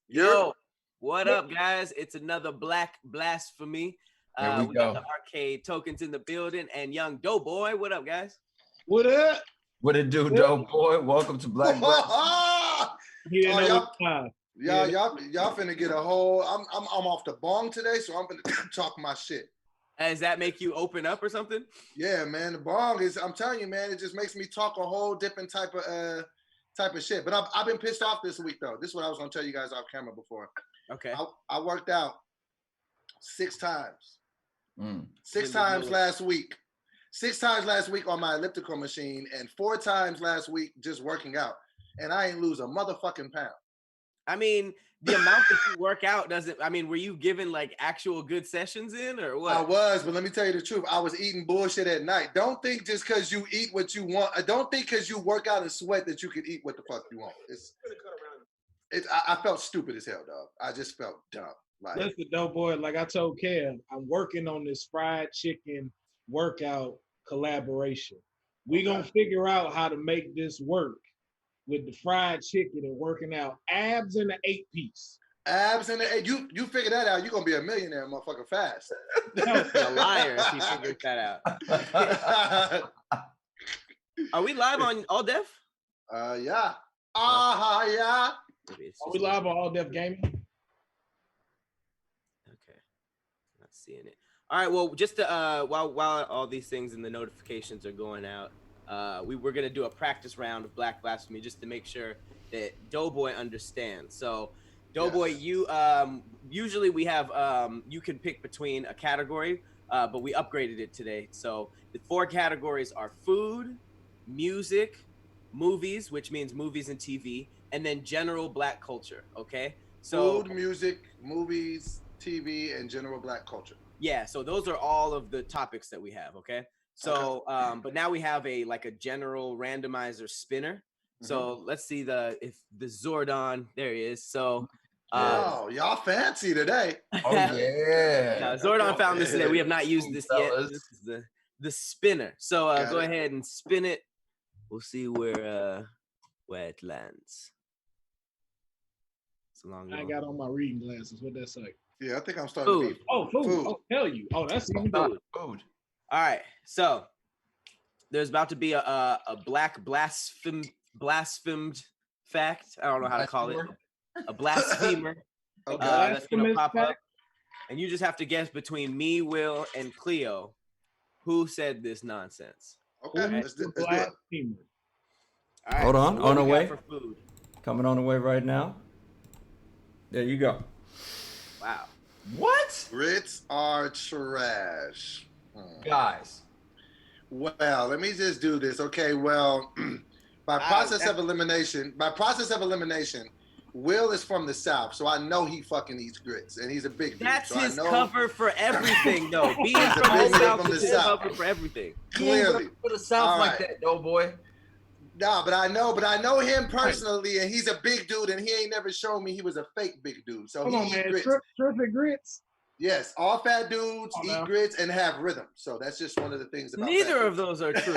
Yo, what up, guys? It's another Black Blasphemy. There We got the arcade tokens in the building, and young DoBoy. What up, guys? What up? What it do, DoBoy? Welcome to Black Y'all finna get a whole. I'm off the bong today, so I'm gonna talk my shit. Does that make you open up or something? Yeah, man. The bong is. I'm telling you, man. It just makes me talk a whole different type of shit. But I've been pissed off this week though. This is what I was gonna tell you guys off camera before. Okay. I worked out 6 times. 6 times last week. 6 times last week on my elliptical machine, and 4 times last week just working out. And I ain't lose a motherfucking pound. I mean, the amount that you work out doesn't. I mean, were you given like actual good sessions in, or what? I was, but let me tell you the truth. I was eating bullshit at night. Don't think just because you eat what you want. Don't think because you work out and sweat that you can eat what the fuck you want. I felt stupid as hell, dog. I just felt dumb. Like, listen, DoBoy, like I told Kev, I'm working on this fried chicken workout collaboration. We gonna figure out how to make this work with the fried chicken and working out abs in the 8-piece. Abs in the 8. You figure that out, you're gonna be a millionaire, motherfucker, fast. A liar if he figures that out. Are we live on All Def? Yeah. Yeah. Are we live on All Def Gaming? Okay, not seeing it. All right, well, just to, while all these things and the notifications are going out, we're gonna do a practice round of Black Blasphemy just to make sure that DoBoy understands. So, DoBoy, yes. You usually we have you can pick between a category, but we upgraded it today. So the 4 categories are food, music, movies, which means movies and TV, and then general Black culture. Okay, so food, music, movies, TV, and general Black culture. Yeah, so those are all of the topics that we have, okay? So, okay. But now we have a general randomizer spinner. Mm-hmm. So let's see if the Zordon, there he is. So, y'all fancy today. Oh yeah. Zordon found this today. We have not used this yet. This is the spinner. So go ahead and spin it. We'll see where it lands. It's a long. I got on my reading glasses. What that say? Yeah, I think I'm starting to be. Oh, food. Oh, tell you. Oh, that's even good. Food. All right. So there's about to be a Black blasphemed fact. I don't know how to call it. A blasphemer. That's gonna pop up, and you just have to guess between me, Will, and Cleo who said this nonsense. Okay. Let's do it. Blasphemer. All right. Hold on. On the way. Coming on the way right now. There you go. Wow. What? Grits are trash. Guys. Well, let me just do this. Okay, well, by process of elimination, Will is from the South, so I know he fucking eats grits, and he's a big dude. That's so his cover for everything, though. Being from the South is cover for everything. Clearly. For the South like that, DoBoy. Nah, but I know him personally, and he's a big dude, and he ain't never shown me he was a fake big dude. So come on, man, terrific grits. Yes, all fat dudes eat grits and have rhythm. So that's just one of the things about neither of those are true.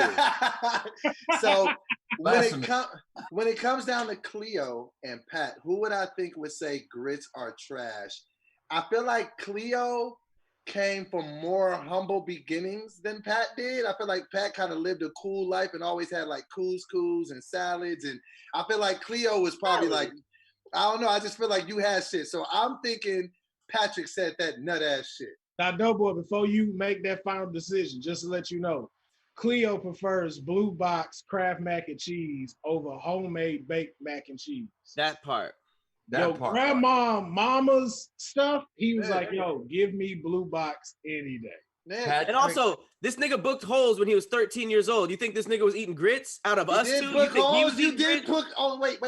So when it comes down to Cleo and Pat, who would I think would say grits are trash? I feel like Cleo came from more humble beginnings than Pat did. I feel like Pat kind of lived a cool life and always had like couscous and salads. And I feel like Cleo was probably like, I don't know. I just feel like you had shit. So I'm thinking Patrick said that nut ass shit. Now, DoBoy, before you make that final decision, just to let you know, Cleo prefers blue box Kraft mac and cheese over homemade baked mac and cheese. That part. Mama's stuff, he was like, yo, give me blue box any day. And also, this nigga booked holes when he was 13 years old. You think this nigga was eating grits out of us too? Wait,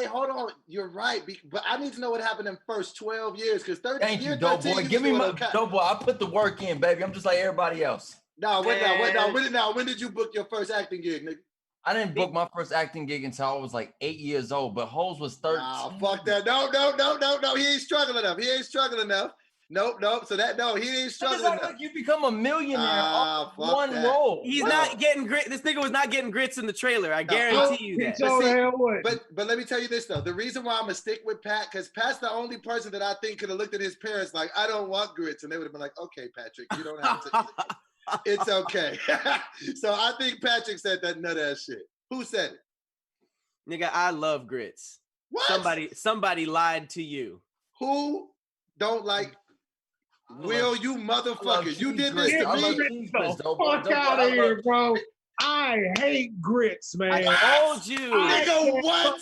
hold on. You're right. But I need to know what happened in first 12 years, because 13 Thank you, DoBoy. Give me my DoBoy. I put the work in, baby. I'm just like everybody else. When did you book your first acting gig, nigga? I didn't book my first acting gig until I was like 8 years old, but Holes was 13. Nah, fuck that. No. He ain't struggling enough. Nope. So he didn't struggle enough. Like you become a millionaire off one role. He's not getting grit. This nigga was not getting grits in the trailer. I guarantee you that. But let me tell you this though. The reason why I'm gonna stick with Pat, because Pat's the only person that I think could have looked at his parents like, I don't want grits, and they would have been like, okay, Patrick, you don't have to. It's okay. So I think Patrick said that nut ass shit. Who said it? Nigga, I love grits. What? Somebody lied to you. Who don't like? Will, you motherfucker. You did this to me. Fuck out of here, bro. I hate grits, man. I told you. Nigga, what?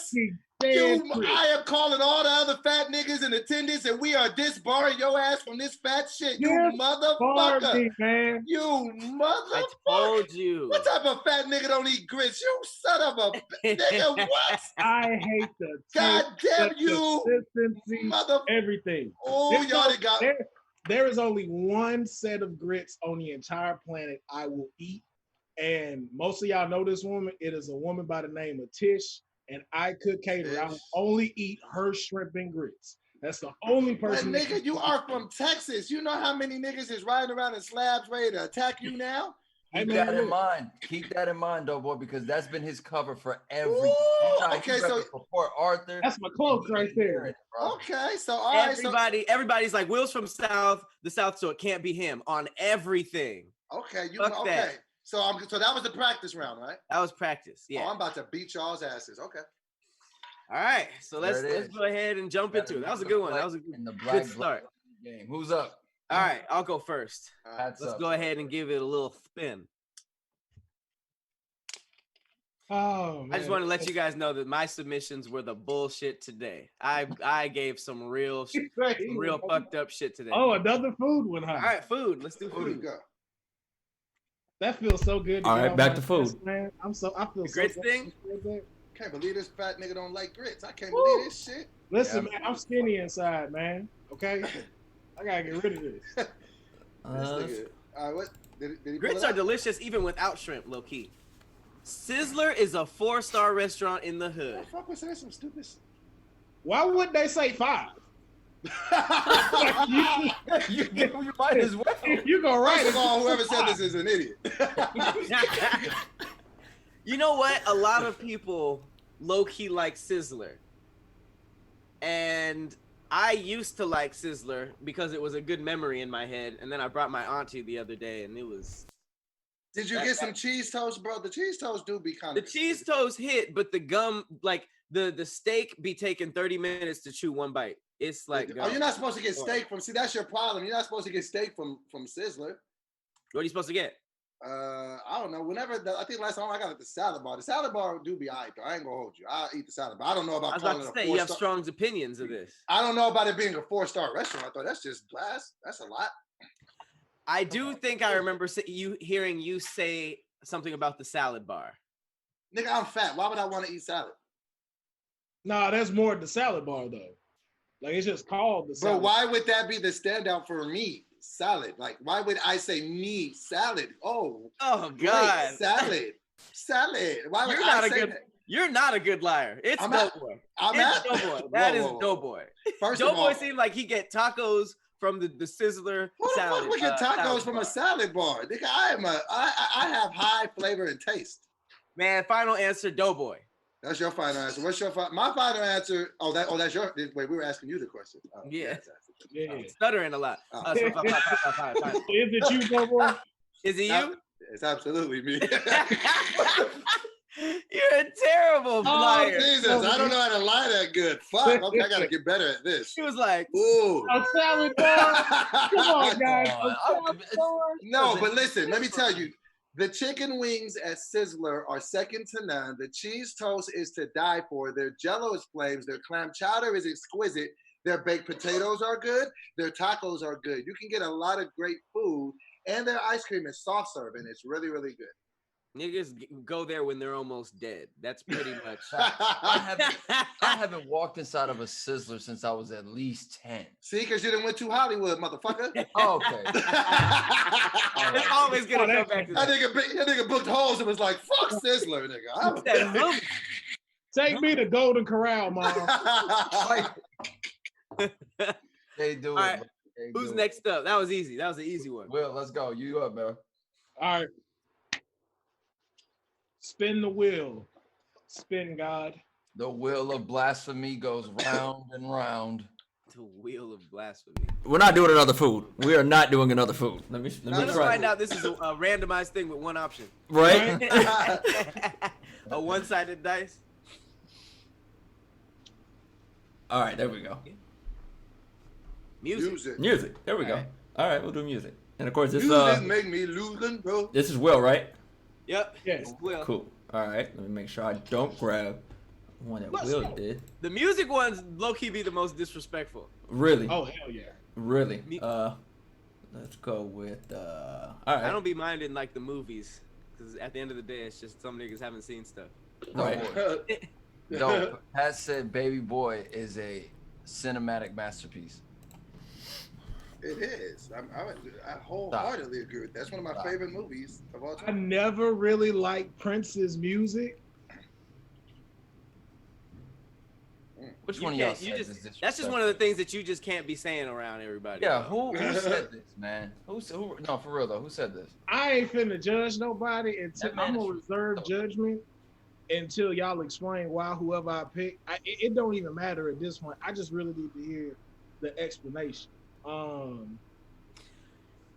I am calling all the other fat niggas in attendance, and we are disbarring your ass from this fat shit. You motherfucker. Man. You motherfucker. I told you. What type of fat nigga don't eat grits? You son of a nigga, what? I hate the goddamn you, consistency, everything. Oh, y'all got. There is only one set of grits on the entire planet I will eat. And most of y'all know this woman. It is a woman by the name of Tish. And I could cater. I will only eat her shrimp and grits. That's the only person. But nigga, you are from Texas. You know how many niggas is riding around in slabs ready to attack you now? Keep that in mind. Keep that in mind, DoBoy, because that's been his cover for every. Okay, so for Arthur. That's my cloak right there. Okay, so all right, everybody's like, Will's from the South, so it can't be him on everything. Okay, Fuck that. So that was the practice round, right? That was practice. Yeah. Oh, I'm about to beat y'all's asses. Okay. All right, so let's go ahead and jump into it. That was a good one. That was a good start. Game. Who's up? All right, I'll go first. Let's go ahead and give it a little spin. Oh, man. I just want to let you guys know that my submissions were the bullshit today. I gave some real fucked up shit today. Oh, another food one, huh? All right, food. Let's do food. Go. That feels so good. All right, back to food. Man. I feel the grits thing. Can't believe this fat nigga don't like grits. I can't believe this shit. Listen, man, I'm skinny inside, man. Okay, I gotta get rid of this. What? Did he grits are delicious even without shrimp, low key. Sizzler is a 4-star restaurant in the hood. The fuck was that? Some stupid. Why would they say 5? you might as well. You go right. First of all, whoever said this is an idiot. You know what? A lot of people low-key like Sizzler. And I used to like Sizzler because it was a good memory in my head. And then I brought my auntie the other day and it was... Did you get some cheese toast, bro? The cheese toast do be kind of... The cheese toast hit, but the gum, like the steak be taking 30 minutes to chew one bite. It's like... Oh, you're not supposed to get steak from... See, that's your problem. You're not supposed to get steak from Sizzler. What are you supposed to get? I don't know. I think last time I got at the salad bar. The salad bar do be alright, though. I ain't gonna hold you. I'll eat the salad bar. I don't know about. I was about to say you have strong opinions of this. I don't know about it being a 4-star restaurant. I thought that's just blast. That's a lot. I do think I remember hearing you say something about the salad bar. Nigga, I'm fat. Why would I want to eat salad? Nah, that's more the salad bar though. Like it's just called the salad. But why would that be the standout for me? Salad. Like, why would I say me salad? Oh God, salad. Why would You're not a good liar. It's DoBoy. DoBoy. That is DoBoy. First of all, DoBoy seemed like he get tacos from the Sizzler salad. Who the fuck get tacos from a salad bar? Nigga, I have high flavor and taste. Man, final answer, DoBoy. That's your final answer. What's your my final answer? That's your. Wait, we were asking you the question. Yeah. Stuttering a lot. Is it you, DoBoy? Is it you? It's absolutely me. You're a terrible liar. Jesus, I don't know how to lie that good. Fuck, okay, I gotta get better at this. She was like, ooh. A salad bar? Come on, guys. No, but listen, let me tell you. The chicken wings at Sizzler are second to none. The cheese toast is to die for. Their Jell-O is flames. Their clam chowder is exquisite. Their baked potatoes are good. Their tacos are good. You can get a lot of great food. And their ice cream is soft serve, and it's really, really good. Niggas go there when they're almost dead. That's pretty much. I haven't walked inside of a Sizzler since I was at least 10. See, because you didn't went to Hollywood, motherfucker. Oh, okay. It's always gonna come back to that. That nigga booked holes and was like, "Fuck Sizzler, nigga." Take me to Golden Corral, mom. They do it. Right. Who's next up? That was easy. That was an easy one. Will, let's go. You up, bro. All right. Spin the wheel. Spin, God. The wheel of blasphemy goes round and round. The wheel of blasphemy. We're not doing another food. We are not doing another food. Let me find out this is a randomized thing with one option. Right? A one-sided dice. All right, there we go. Music. There we go. All right, we'll do music. And of course, this make me losing, bro. This is Will, right? Yep. Yes. Will. Cool. All right, let me make sure I don't grab one that Will did. The music ones low-key be the most disrespectful. Really? Oh, hell yeah. Really? Let's go with all right. I don't be minding like the movies, because at the end of the day, it's just some niggas haven't seen stuff. Right. Dope. Pat said Baby Boy is a cinematic masterpiece. It is. I wholeheartedly agree with that. That's one of my favorite movies of all I time. never really liked Prince's music. Which one of y'all said this? That's just one of the things that you just can't be saying around everybody. Yeah, who said this, man? Who? No, for real though. Who said this? I ain't finna judge nobody until I'm gonna reserve judgment until y'all explain why whoever I pick. It don't even matter at this point. I just really need to hear the explanation.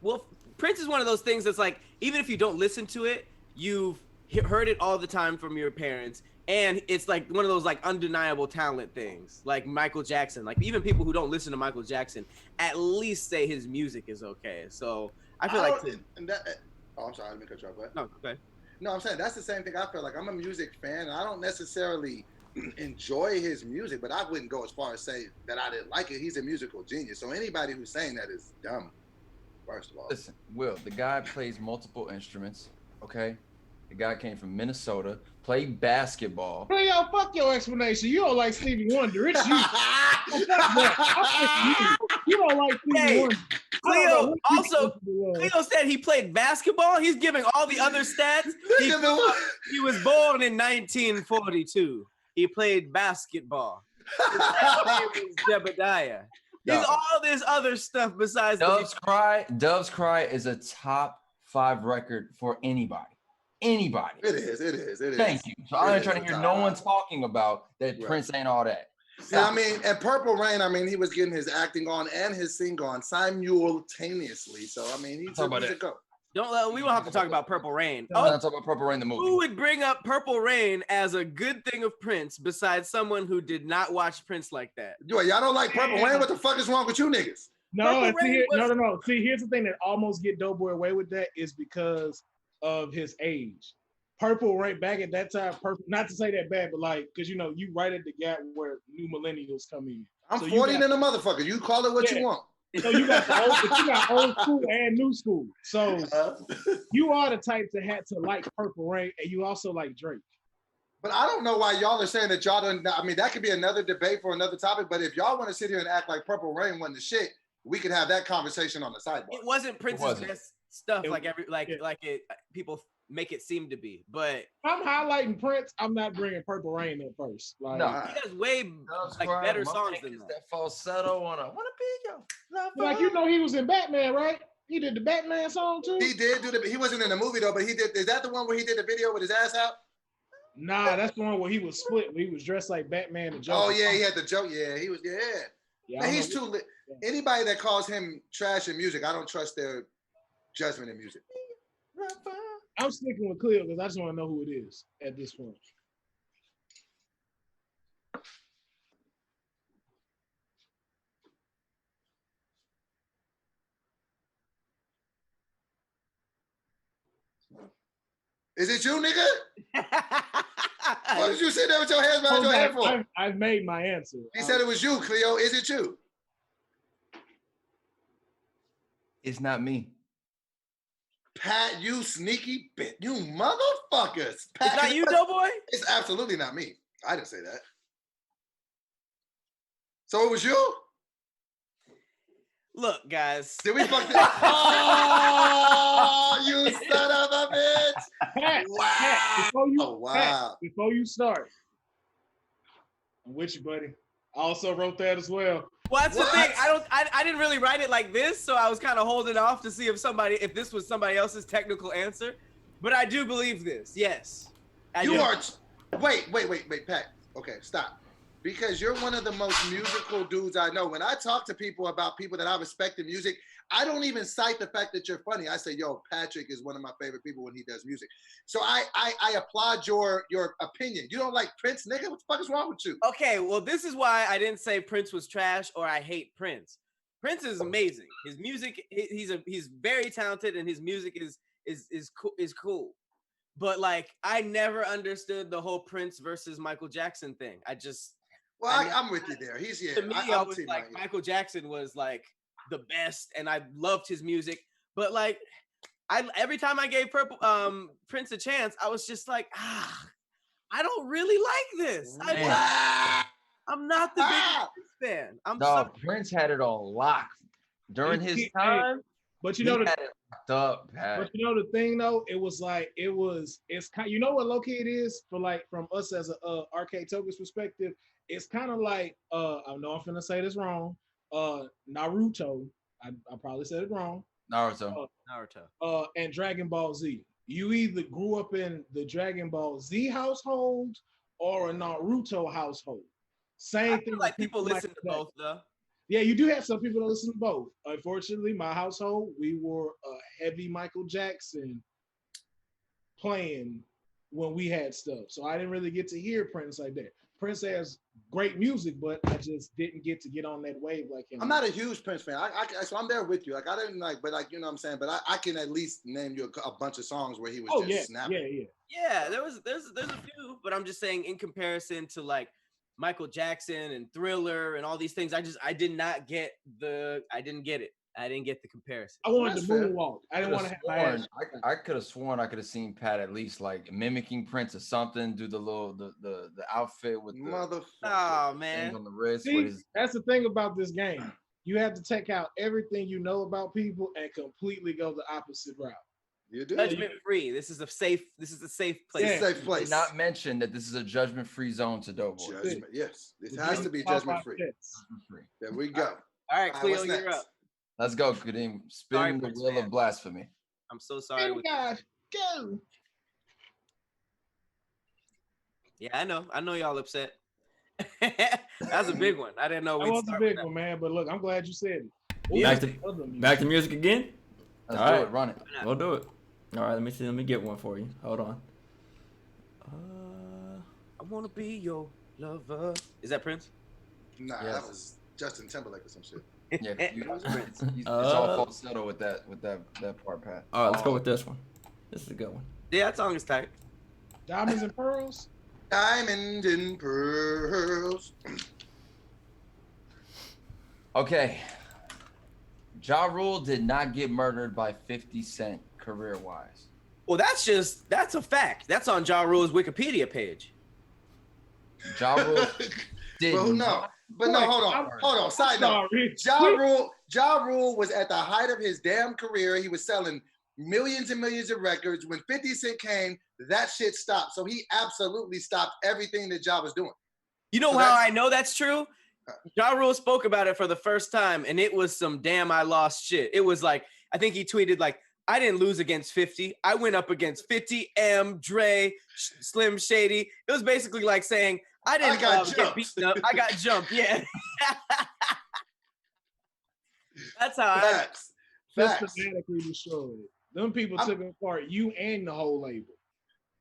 Well, Prince is one of those things that's like, even if you don't listen to it, you've heard it all the time from your parents, and it's like one of those like undeniable talent things, like Michael Jackson. Like even people who don't listen to Michael Jackson at least say his music is okay. So I feel I'm sorry, let me cut you off. Go ahead. No, okay. No, I'm saying that's the same thing. I feel like I'm a music fan, and I don't necessarily enjoy his music, but I wouldn't go as far as say that I didn't like it. He's a musical genius. So anybody who's saying that is dumb, first of all. Listen, Will, the guy plays multiple instruments, okay? The guy came from Minnesota, played basketball. Hey, yo, fuck your explanation. You don't like Stevie Wonder. It's you. You don't like Stevie Wonder. Cleo said he played basketball. He's giving all the other stats. He was born in 1942. He played basketball. His name was Jebediah. He's all this other stuff besides Dove's Cry. Dove's Cry is a top 5 record for anybody. Anybody. It is. Thank you. So I'm trying to hear no one talking about that Prince ain't all that. Yeah, I mean, and Purple Rain, I mean, he was getting his acting on and his sing on simultaneously. So, I mean, he's a go. We won't have to talk about Purple Rain. I'm not talking about Purple Rain, the movie. Who would bring up Purple Rain as a good thing of Prince besides someone who did not watch Prince like that? Y'all don't like Purple Rain? What the fuck is wrong with you niggas? No. See, here's the thing that almost get DoBoy away with that is because of his age. Purple Rain back at that time, not to say that bad, but like, because you right at the gap where new millennials come in. I'm 40 and a motherfucker. You call it what you want. So you got old school and new school. So you are the type that had to like Purple Rain, and you also like Drake. But I don't know why y'all are saying that y'all don't. I mean, that could be another debate for another topic. But if y'all want to sit here and act like Purple Rain wasn't the shit, we could have that conversation on the sidebar. It wasn't Prince's best stuff, people make it seem to be. But I'm highlighting Prince. I'm not bringing Purple Rain at first. Like, no, he has way better songs than that. That falsetto on a wanna be your lover. Like he was in Batman, right? He did the Batman song too. He did do he wasn't in the movie though, but he did. Is that the one where he did the video with his ass out? Nah, that's the one where he was split. Where he was dressed like Batman and Joker. Oh yeah, he had the joke. Yeah, he was. Yeah, man, he's too lit. Anybody that calls him trash in music, I don't trust their judgment in music. I'm sticking with Cleo because I just want to know who it is at this point. Is it you, nigga? What did you sit there with your hands behind your head for? I've made my answer. He said it was you, Cleo. Is it you? It's not me. Pat, you sneaky bitch. You motherfuckers. Pat, it's not you, DoBoy? It's absolutely not me. I didn't say that. So it was you? Look, guys. Did we fuck this? Oh, you son of a bitch. Pat, wow. Pat, before you start, I'm with you, buddy. I also wrote that as well. Well, that's the thing. I didn't really write it like this, so I was kind of holding off to see if this was somebody else's technical answer. But I do believe this. Yes. Wait, Pat. Okay, stop. Because you're one of the most musical dudes I know. When I talk to people about people that I respect in music, I don't even cite the fact that you're funny. I say, yo, Patrick is one of my favorite people when he does music. So I applaud your opinion. You don't like Prince, nigga? What the fuck is wrong with you? Okay, well, this is why I didn't say Prince was trash or I hate Prince. Prince is amazing. His music, he's very talented, and his music is cool. But like, I never understood the whole Prince versus Michael Jackson thing. I'm with you there. To me, I was like, Michael Jackson was like the best, and I loved his music. But like, every time I gave Prince a chance, I was just like, I don't really like this. I'm not the biggest fan. Prince had it on lock during his time. But you know, had it locked up, Pat. But you know the thing though, it's kind. You know what low key it is for like from us as a Arcade Tokus perspective. It's kind of like I know I'm finna say this wrong. Naruto. I probably said it wrong. Naruto. And Dragon Ball Z. You either grew up in the Dragon Ball Z household or a Naruto household. Same thing. Like people listen to both though. Yeah, you do have some people that listen to both. Unfortunately, my household, we were a heavy Michael Jackson playing when we had stuff. So I didn't really get to hear Prince like that. Prince has great music, but I just didn't get on that wave like him. I'm not a huge Prince fan. So I'm there with you. Like I didn't like, but like you know what I'm saying. But I can at least name you a bunch of songs where he was snapping. Yeah. There's a few, but I'm just saying in comparison to like Michael Jackson and Thriller and all these things, I didn't get it. I didn't get the comparison. I wanted to moonwalk. I didn't want to have my ass. I could have sworn I could have seen Pat at least like mimicking Prince or something, do the little the outfit with the man on the wrist. See, that's the thing about this game. You have to take out everything you know about people and completely go the opposite route. You do. Judgment free. This is a safe place. Yeah. Safe place. Did not mention that this is a judgment-free zone to DoBoy. Judgment, yes. This has to be judgment-free. There we go. All right, Cleo, you're up. Let's go, Kadeem. Spin the wheel of blasphemy. I'm so sorry. Oh gosh, go. Yeah, I know y'all upset. That's a big one. I didn't know. That was a big one, man. But look, I'm glad you said it. Back to music again. Let's do it. Run it. We'll do it. All right, let me see. Let me get one for you. Hold on. I wanna be your lover. Is that Prince? Nah, that was Justin Timberlake or some shit. Yeah, it's all falsetto with that part, Pat. All right, let's go with this one. This is a good one. Yeah, that song is tight. Diamonds and Pearls. Diamond and Pearls. Okay. Ja Rule did not get murdered by 50 Cent career-wise. Well, that's a fact. That's on Ja Rule's Wikipedia page. Ja Rule did hold on. Side note. Ja Rule was at the height of his damn career. He was selling millions and millions of records. When 50 Cent came, that shit stopped. So he absolutely stopped everything that Ja was doing. You know how I know that's true? Ja Rule spoke about it for the first time, and it was some damn I lost shit. It was like, I think he tweeted like, I didn't lose against 50. I went up against 50, M, Dre, Slim Shady. It was basically like saying, I didn't get beaten up. I got jumped. Yeah. That's how Facts. Systematically destroyed. Them people took apart you and the whole label.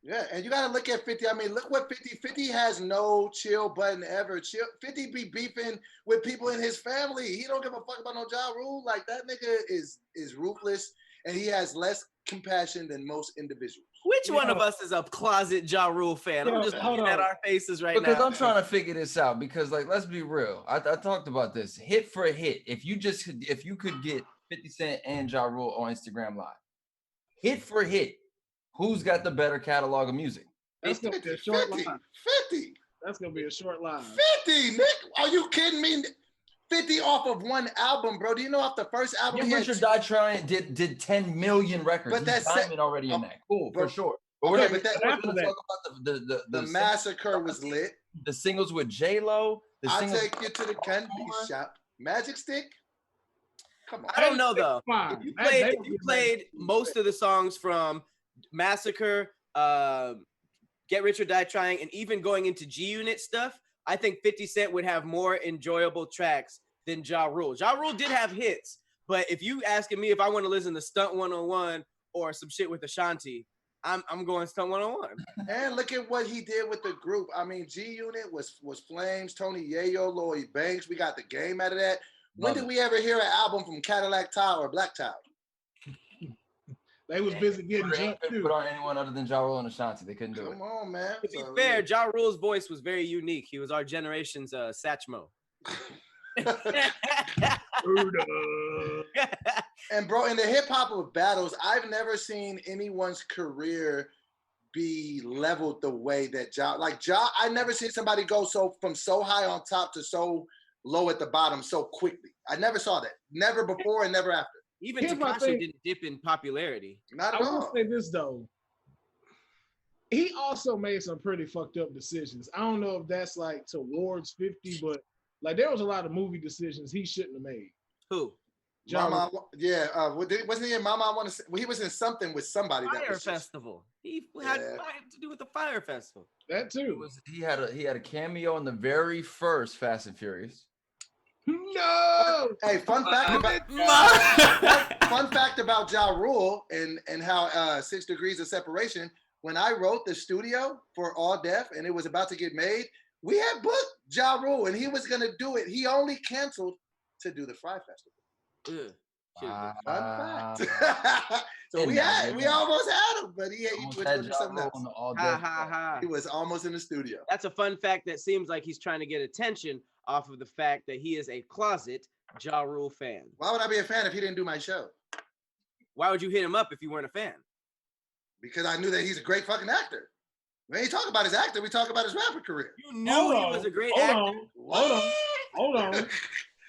Yeah, and you got to look at 50. I mean, look what 50 has no chill button ever. 50 be beefing with people in his family. He don't give a fuck about no Ja Rule. Like, that nigga is ruthless, and he has less compassion than most individuals. Which one of us is a closet Ja Rule fan? I'm just looking at our faces right now. Because I'm trying to figure this out. Because, like, let's be real. I talked about this. Hit for a hit. If you could get 50 Cent and Ja Rule on Instagram Live, hit for hit, who's got the better catalog of music? That's going to be a short line. 50. That's going to be a short line. 50, Nick. Are you kidding me? 50 off of one album, bro. Do you know off the first album? Richard Die Trying did 10 million records. But that's already in that. Cool, for sure. But okay, we're talk about the Massacre was lit. the singles with J-Lo. I'll take you to the candy shop. Magic Stick. Come on. I don't know though. If you played most of the songs from Massacre, Get Rich or Die Trying, and even going into G-Unit stuff, I think 50 Cent would have more enjoyable tracks than Ja Rule. Ja Rule did have hits, but if you asking me if I want to listen to Stunt 101 or some shit with Ashanti, I'm going Stunt 101. And look at what he did with the group. I mean, G-Unit was Flames, Tony Yayo, Lloyd Banks. We got the game out of that. When did we ever hear an album from Cadillac Tile or Black Tile? They was busy getting jumped too. Put on anyone other than Ja Rule and Ashanti. They couldn't do it. Come on, man. To be fair, Ja Rule's voice was very unique. He was our generation's Satchmo. And bro, in the hip hop of battles, I've never seen anyone's career be leveled the way that Ja. I never seen somebody go from so high on top to so low at the bottom so quickly. I never saw that. Never before and never after. Even Tekashi didn't dip in popularity. Not at all. I will say this though. He also made some pretty fucked up decisions. I don't know if that's like towards 50, but like there was a lot of movie decisions he shouldn't have made. Who? Mama, yeah. Wasn't he in Mama I Want to? Well, he was in something with somebody. Fire Festival. He had to do with the Fire Festival. That too. He had a cameo in the very first Fast and Furious. No. Hey, fun fact about Ja Rule and how 6 Degrees of Separation. When I wrote the studio for All Deaf and it was about to get made, we had booked Ja Rule and he was gonna do it. He only canceled to do the Fry Festival. Fun fact. So we almost had him, but he was doing something else. He was almost in the studio. That's a fun fact that seems like he's trying to get attention off of the fact that he is a closet Ja Rule fan. Why would I be a fan if he didn't do my show? Why would you hit him up if you weren't a fan? Because I knew that he's a great fucking actor. We ain't talk about his actor, we talk about his rapper career. You knew he was a great actor. Hold on.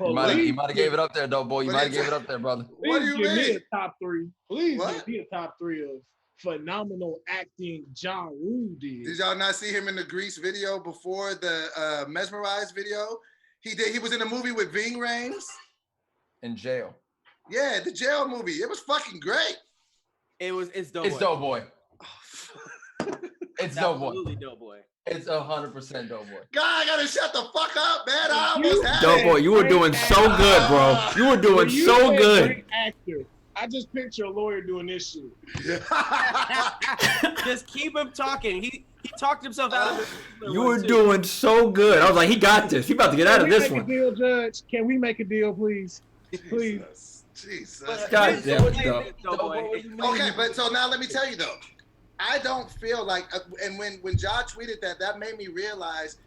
You might have gave it up there, DoBoy. You might have gave it up there, brother. What do you give mean? Me a top 3. Please give me a top 3 of phenomenal acting Ja Rule did. Did y'all not see him in the Grease video before the Mesmerized video? He was in a movie with Ving Rhames. In jail. Yeah, the jail movie. It was fucking great. It's DoBoy. It's DoBoy. It's DoBoy. Absolutely DoBoy. It's 100% DoBoy. God, I gotta shut the fuck up, man. I almost had DoBoy, you were doing so good, bro. You were doing so good. Great actor. I just picture a lawyer doing this shit. Just keep him talking. He talked himself out of it. You were doing so good. I was like, he got this. He about to get out of this one. Can we make a deal, Judge? Can we make a deal, please? Please. Jesus. God damn it, Okay, but so now let me tell you though. I don't feel like, and when Ja tweeted that made me realize,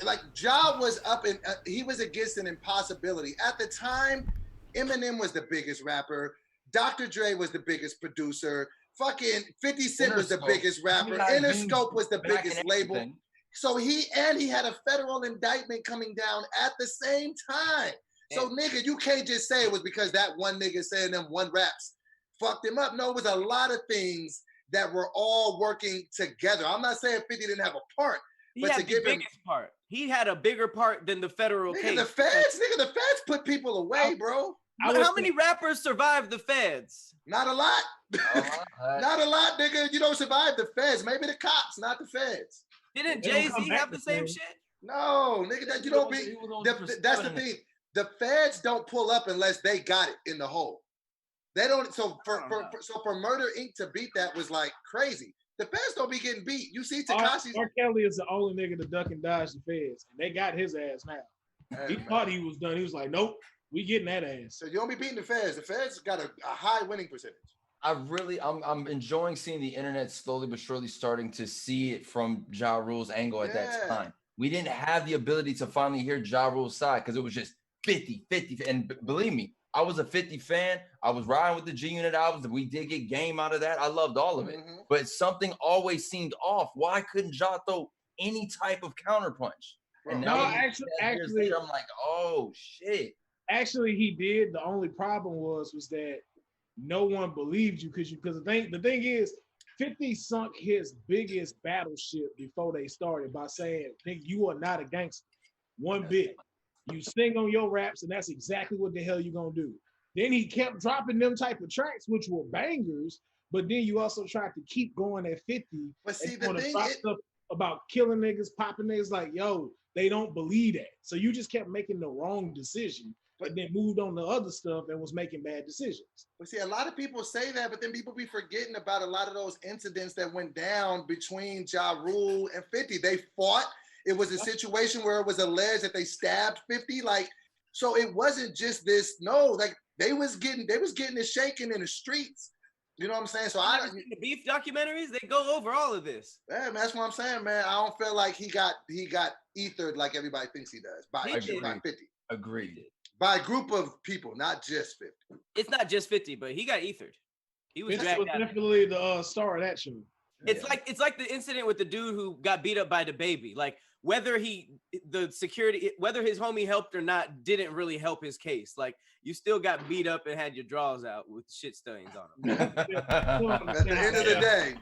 like Ja was up and he was against an impossibility. At the time, Eminem was the biggest rapper. Dr. Dre was the biggest producer. Fucking 50 Cent was the biggest rapper. Interscope was the biggest label. So he had a federal indictment coming down at the same time. So nigga, you can't just say it was because that one nigga saying them one raps fucked him up. No, it was a lot of things that were all working together. I'm not saying 50 didn't have a part, but to give him part. He had a bigger part than the federal case. The feds put people away, bro. How many rappers survived the feds? Not a lot. Not a lot, nigga. You don't survive the feds. Maybe the cops, not the feds. Didn't Jay-Z have the same shit? No, nigga, that you don't be. That's the thing. The feds don't pull up unless they got it in the hole. They don't. So for Murder Inc. to beat that was like crazy. The feds don't be getting beat. You see Tekashi. R. Kelly is the only nigga to duck and dodge the feds, and they got his ass now. He thought he was done. He was like, nope, we getting that ass. So you don't be beating the feds. The feds got a high winning percentage. I'm enjoying seeing the internet slowly but surely starting to see it from Ja Rule's angle at that time. We didn't have the ability to finally hear Ja Rule's side because it was just 50-50. And believe me, I was a 50 fan. I was riding with the G-Unit albums. We did get game out of that. I loved all of it. Mm-hmm. But something always seemed off. Why couldn't Ja throw any type of counterpunch? And now actually, I'm like, oh, shit. Actually, he did. The only problem was that no one believed you because the thing is, 50 sunk his biggest battleship before they started by saying, "Nigga, you are not a gangster. One bit. You sing on your raps, and that's exactly what the hell you gonna do." Then he kept dropping them type of tracks, which were bangers, but then you also tried to keep going at 50. But see, and the want to thing drop is, stuff about killing niggas, popping niggas, like, yo, they don't believe that. So you just kept making the wrong decision, but then moved on to other stuff and was making bad decisions. but see, a lot of people say that, but then people be forgetting about a lot of those incidents that went down between Ja Rule and 50. They fought. It was a situation where it was alleged that they stabbed 50. Like, so it wasn't just this. No, like they was getting it shaken in the streets. You know what I'm saying? So I the beef documentaries, they go over all of this. Yeah, man, that's what I'm saying, man. I don't feel like he got ethered like everybody thinks he does by 50. Agreed. By a group of people, not just 50. It's not just 50, but he got ethered. He was dragged out. Definitely the star of that show. It's like the incident with the dude who got beat up by the baby. Like whether whether his homie helped or not didn't really help his case. Like you still got beat up and had your drawers out with shit stains on them. At the end of the day,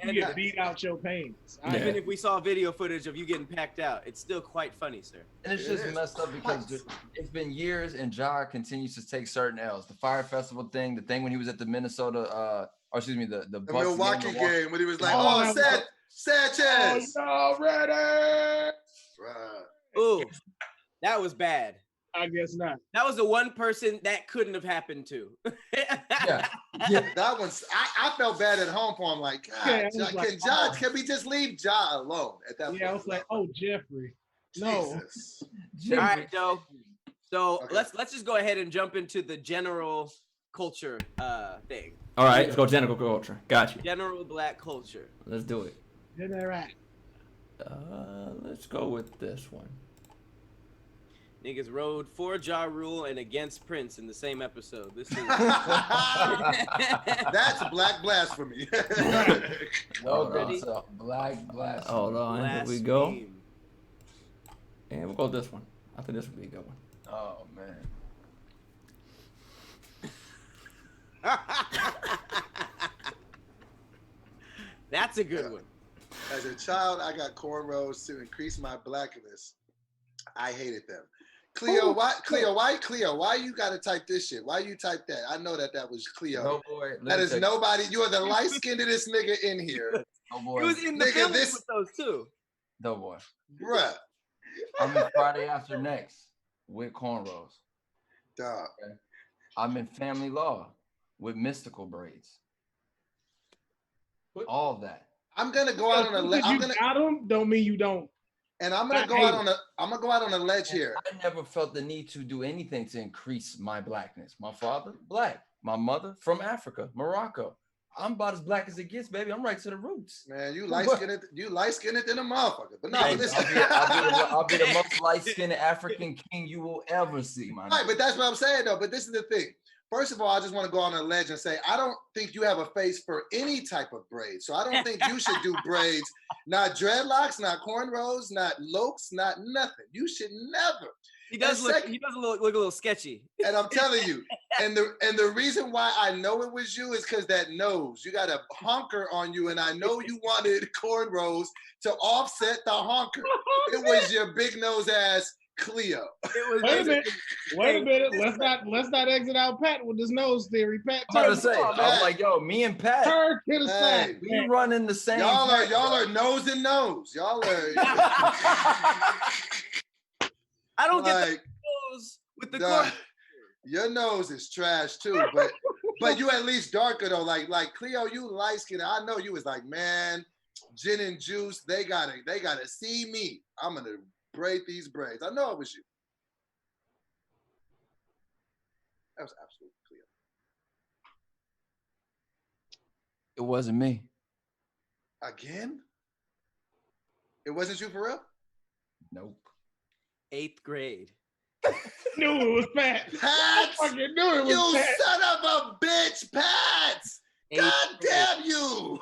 you get beat out your pains. Even if we saw video footage of you getting packed out, it's still quite funny, sir. And it's just messed up because it's been years and Ja continues to take certain L's. The Fire Festival thing, the thing when he was at the Minnesota, the Milwaukee game when he was like, Sanchez. Oh, ready. Right. Ooh, that was bad. I guess not. That was the one person that couldn't have happened to. yeah. That one's. I felt bad at home for him. Like, God, can we just leave Ja alone at that point? Yeah, I was like, oh, Jeffrey. No. All right, Joe. So let's just go ahead and jump into the general culture thing. All right, let's go general culture. Got you. General black culture. Let's do it. Isn't that right? Let's go with this one. Niggas rode for Ja Rule and against Prince in the same episode. This is that's black blasphemy. Black blasphemy. Hold on, here we go. And we'll go with this one. I think this would be a good one. Oh man. That's a good one. As a child, I got cornrows to increase my blackness. I hated them. Cleo, why you gotta type this shit? Why you type that? I know that was Cleo. DoBoy, that is nobody. You are the light-skinnedest nigga in here. DoBoy. He was in the film with those too. DoBoy. Bruh. I'm in Friday After Next with cornrows. Dog. Okay. I'm in Family Law with mystical braids. All that. I'm gonna go out on a ledge. You got them, don't mean you don't. And I'm gonna go out on a ledge here. I never felt the need to do anything to increase my blackness. My father, black. My mother, from Africa, Morocco. I'm about as black as it gets, baby. I'm right to the roots. Man, you light-skinned than a motherfucker. But no, I'll be the most light-skinned African king you will ever see, man. Right, but that's what I'm saying though. But this is the thing. First of all, I just want to go on a ledge and say, I don't think you have a face for any type of braid. So I don't think you should do braids. Not dreadlocks, not cornrows, not lokes, not nothing. You should never. He does look a little sketchy. And I'm telling you, and the reason why I know it was you is because that nose. You got a honker on you, and I know you wanted cornrows to offset the honker. It was your big nose ass Cleo. Wait a minute. Let's not exit out Pat with this nose theory. Pat, I was like, yo, me and Pat, we run in the same. Y'all are nose and nose. Y'all are. I don't get the nose with the corn. Your nose is trash too, but you at least darker though. Like Cleo, you light skinned. I know you was like, man, gin and juice. They gotta see me. I'm gonna braid these braids. I know it was you. That was absolutely clear. It wasn't me. Again? It wasn't you for real? Nope. 8th grade. Knew it was Pat. Pat! I knew it was you Pat. son of a bitch, Pat! God damn you!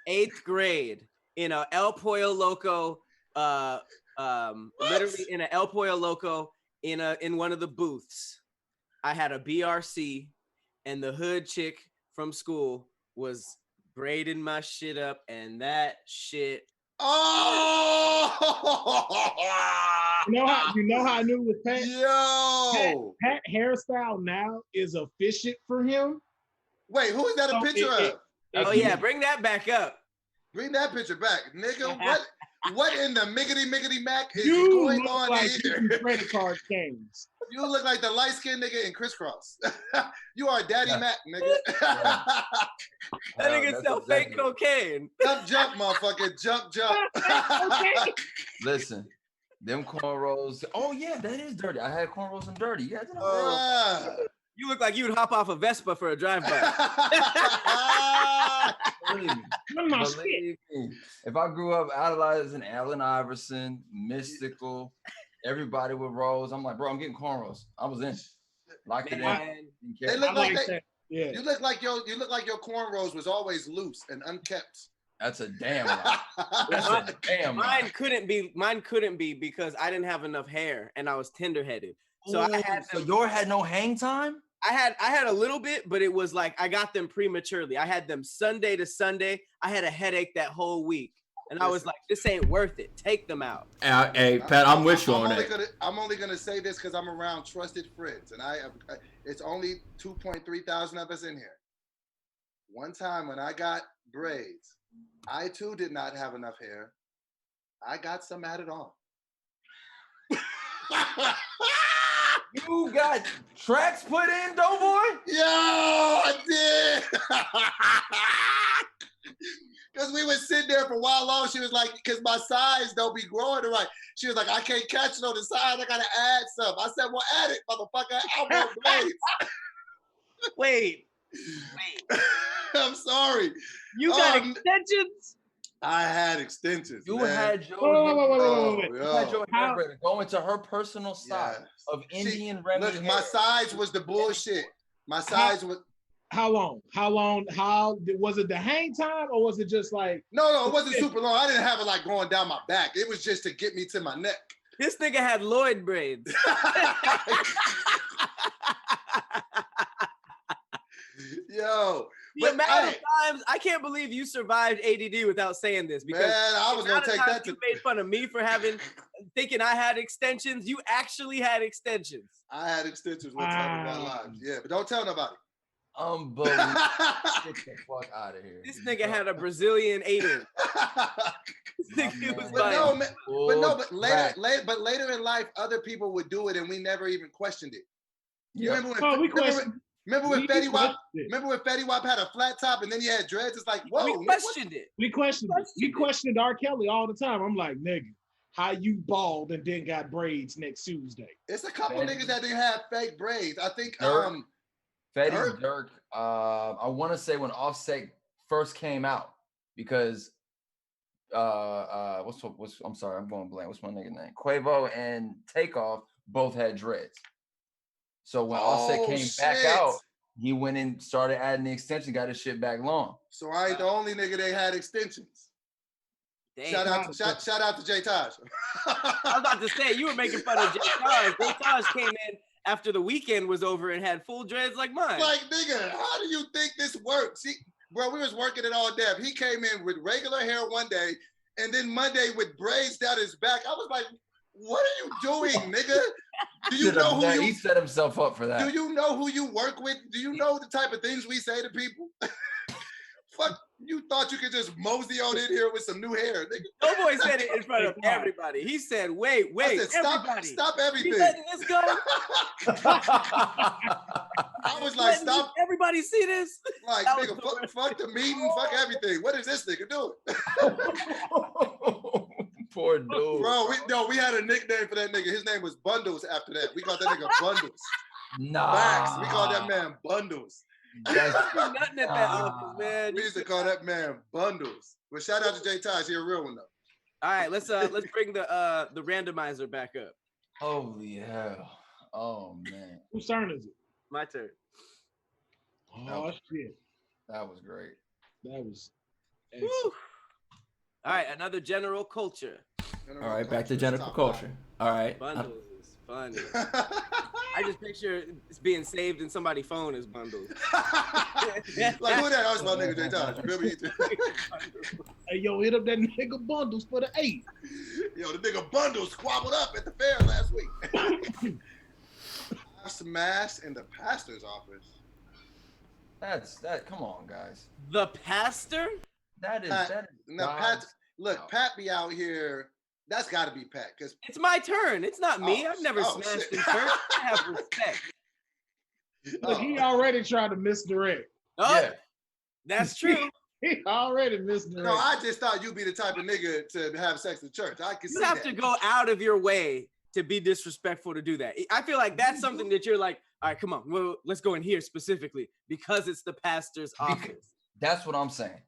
8th grade in a El Pollo Loco, literally in an El Pollo Loco in one of the booths. I had a BRC, and the hood chick from school was braiding my shit up, and that shit. Oh, You know how I knew it was Pat? yo, Pat hairstyle now is efficient for him. Wait, who is that a picture of? Oh yeah, bring that back up. Bring that picture back, nigga. What in the miggity mac is You going look on like here? you credit card games. You look like the light-skinned nigga in Crisscross. You are Daddy Mac, nigga. That nigga sell fake cocaine. Jump, motherfucker. Jump. Okay. Listen, them cornrows. Oh yeah, that is dirty. I had cornrows and dirty. Yeah. You look like you would hop off a Vespa for a drive-by. Believe me. If I grew up idolizing Allen Iverson, Mystical, everybody with rolls, I'm like, bro, I'm getting cornrows. I was in. Locked it in. They look yeah. You look like your cornrows was always loose and unkept. That's a damn lie. That's a damn lie. Mine couldn't be because I didn't have enough hair and I was tender-headed. So yours had no hang time? I had a little bit, but it was like I got them prematurely. I had them Sunday to Sunday. I had a headache that whole week. And I was like, this ain't worth it. Take them out. Hey, Pat, I'm with you on that. I'm only gonna say this because I'm around trusted friends, and it's only 2.3 thousand of us in here. One time when I got braids, I too did not have enough hair. I got some added on. You got tracks put in, DoBoy? Yo, I did. Because we was sitting there for a while long. She was like, because my size don't be growing right. She was like, I can't catch it on the side. I got to add some. I said, well, add it, motherfucker. I want blades. Wait. I'm sorry. You got extensions? I had extensions. You man. had your hair going to her personal style of Indian remedy. Look, my size was the bullshit. My size was. How long? How was it the hang time or was it just like? No, it wasn't super long. I didn't have it like going down my back. It was just to get me to my neck. This nigga had Lloyd braids. Yo. The amount of times I can't believe you survived ADD without saying this because man, I was gonna take that. You made fun of me for thinking I had extensions. You actually had extensions. I had extensions one time in my life. Yeah, but don't tell nobody. Unbelievable. Get the fuck out of here. This nigga had a Brazilian 8-inch. But later in life, other people would do it, and we never even questioned it. You remember when Fetty Wap had a flat top, and then he had dreads? It's like, whoa. We questioned it. We questioned R. Kelly all the time. I'm like, nigga, how you bald and then got braids next Tuesday? It's a couple niggas that didn't have fake braids. I think Fetty, Dirk. I want to say when Offset first came out because I'm sorry, I'm going blank. What's my nigga name? Quavo and Takeoff both had dreads. So when Offset came back out, he went and started adding the extension, got his shit back long. So I ain't the only nigga they had extensions. Damn. Shout out to J Taj. I was about to say you were making fun of J Taj. J Taj came in after the weekend was over and had full dreads like mine. Like, nigga, how do you think this works? Bro, we was working it all day. He came in with regular hair one day, and then Monday with braids down his back. I was like, what are you doing, nigga? Do you know who he set himself up for that? Do you know who you work with? Do you know the type of things we say to people? Fuck, you thought you could just mosey on in here with some new hair, nigga? DoBoy said it in front of everybody. He said, wait, I said, everybody. Stop everything. You letting this go? I was like, stop. Everybody see this? Like, nigga, fuck the meeting, fuck everything. What is this nigga doing? Poor dude. Bro, we had a nickname for that nigga. His name was Bundles after that. We called that nigga Bundles. Nah. Facts. We called that man Bundles. That's nothing at that office, man. We used to call that man Bundles. But shout out to J Taj. He a real one though. All right, let's bring the randomizer back up. Holy hell. Oh man. Whose turn is it? My turn. Oh shit. That was great. That was excellent. All right, another general culture. All right, back to general culture. All right. Bundles is funny. I just picture it's being saved in somebody's phone as bundles. Like who that? Oh, it's my nigga J. Taj. Remember he Hey, yo, hit up that nigga Bundles for the 8. Yo, the nigga Bundles squabbled up at the fair last week. I smashed in the pastor's office. Come on, guys. The pastor? That is now Pat. Look, Pat be out here. That's got to be Pat, because it's my turn. It's not me. I've never smashed shit. in church. I have respect. Look, he already tried to misdirect. Oh, Yeah. that's true. He already misdirect. No, I just thought you'd be the type of nigga to have sex in church. I can see You have that. to go out of your way to be disrespectful to do that. I feel like that's something that you're like, all right, come on, well, let's go in here specifically because it's the pastor's office. That's what I'm saying.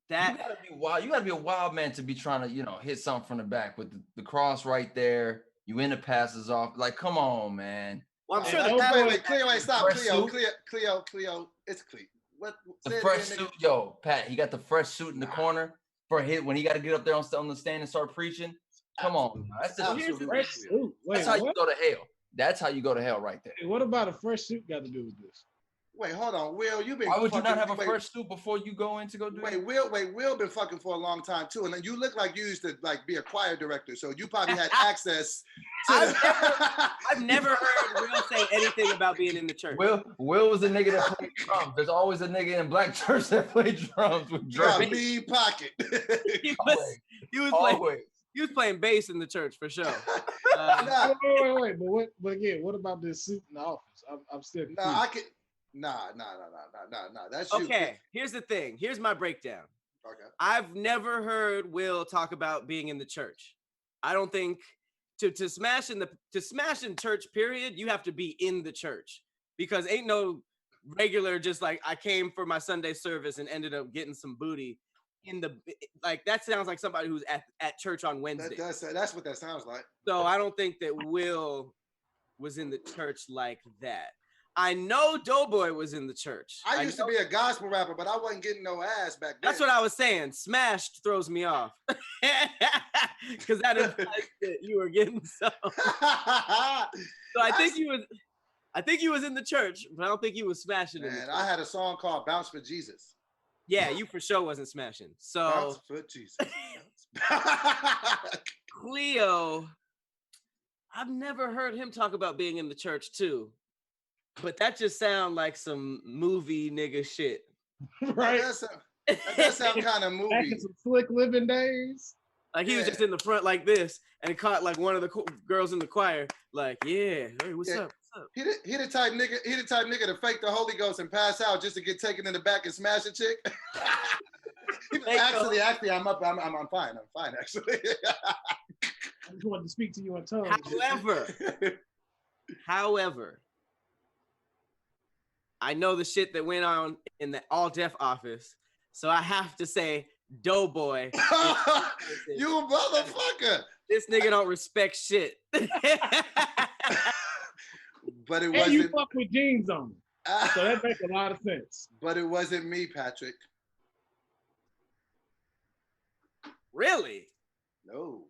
That you gotta be wild. You gotta be a wild man to be trying to, hit something from the back with the cross right there. You in the pastor's off. Like, come on, man. Well, I'm sure Wait, Cleo, stop. Cleo. It's Cleo. What? The fresh suit, yo, Pat. He got the fresh suit in the corner for when he got to get up there on the stand and start preaching. Come on, that's fresh suit. Wait, that's how you go to hell. That's how you go to hell right there. Hey, what about a fresh suit got to do with this? Wait, hold on, Will. You've been. Why would you not have a fresh suit before you go in to go do it? Will been fucking for a long time too, and then you look like you used to be a choir director, so you probably had access. I've never heard Will say anything about being in the church. Will was a nigga that played drums. There's always a nigga in black church that played drums with drums. Yeah, mean pocket. he was playing bass in the church for sure. Wait, but again, what about this suit in the office? I'm still confused. Nah. That's you. Okay, here's the thing. Here's my breakdown. Okay. I've never heard Will talk about being in the church. I don't think to smash in church, period, you have to be in the church, because ain't no regular just like I came for my Sunday service and ended up getting some booty in the that sounds like somebody who's at church on Wednesday. That's what that sounds like. So I don't think that Will was in the church like that. I know DoBoy was in the church. I used to be a gospel rapper, but I wasn't getting no ass back then. That's what I was saying. Smashed throws me off. Because that implies that you were getting some. So I think he was in the church, but I don't think he was smashing it. Man, I had a song called Bounce for Jesus. Yeah, you for sure wasn't smashing. So Bounce for Jesus. Cleo, I've never heard him talk about being in the church too. But that just sounds like some movie nigga shit. Right? That does sound kind of movie. Back in some slick living days. Like he was just in the front like this and caught like one of the girls in the choir. Like, yeah, hey, what's up? He the type nigga to fake the Holy Ghost and pass out just to get taken in the back and smash a chick. Actually, I'm fine. I'm fine, actually. I just wanted to speak to you in tongues. However, I know the shit that went on in the all deaf office, so I have to say, DoBoy. You a motherfucker. This nigga don't respect shit. But it and wasn't. you fuck with jeans on, so that makes a lot of sense. But it wasn't me, Patrick. Really? No.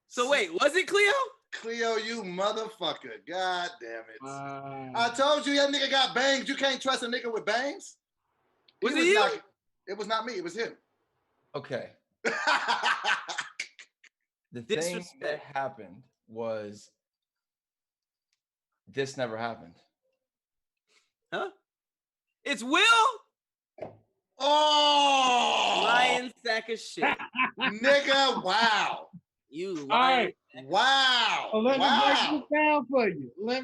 So wait, was it Cleo? Cleo, you motherfucker. God damn it. I told you that nigga got bangs. You can't trust a nigga with bangs. Was it you? It was not me. It was him. Okay. The thing that happened was this never happened. Huh? It's Will? Oh! Lying sack of shit. Nigga, wow. You lying. All right. Wow. So let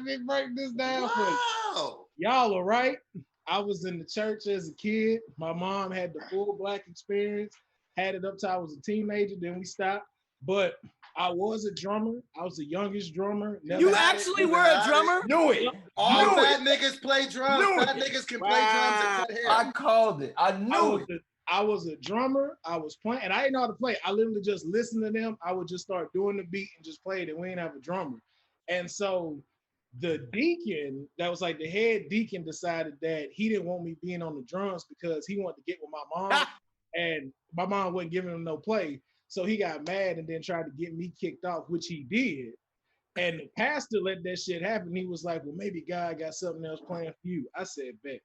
me break this down for you. For you. Y'all are right. I was in the church as a kid. My mom had the full black experience. Had it up till I was a teenager. Then we stopped. But I was a drummer. I was the youngest drummer. You actually were a drummer? Knew it. All fat niggas play drums. Fat niggas can play drums and cut hair. I called it. I knew it. I was a drummer. I was playing, and I didn't know how to play. I literally just listened to them. I would just start doing the beat and just play it, and we didn't have a drummer. And so the deacon, that was like the head deacon, decided that he didn't want me being on the drums because he wanted to get with my mom, and my mom wasn't giving him no play. So he got mad and then tried to get me kicked off, which he did. And the pastor let that shit happen. He was like, well, maybe God got something else planned for you. I said, bet.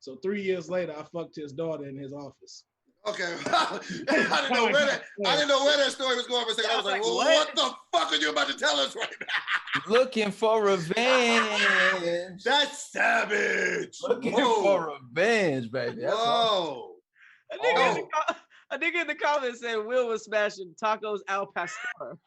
So 3 years later, I fucked his daughter in his office. Okay. I didn't know where that story was going for a second. I was like, well, what the fuck are you about to tell us right now? Looking for revenge. That's savage. Looking for revenge, baby. That's Whoa. A nigga in the comments said Will was smashing tacos al pastor.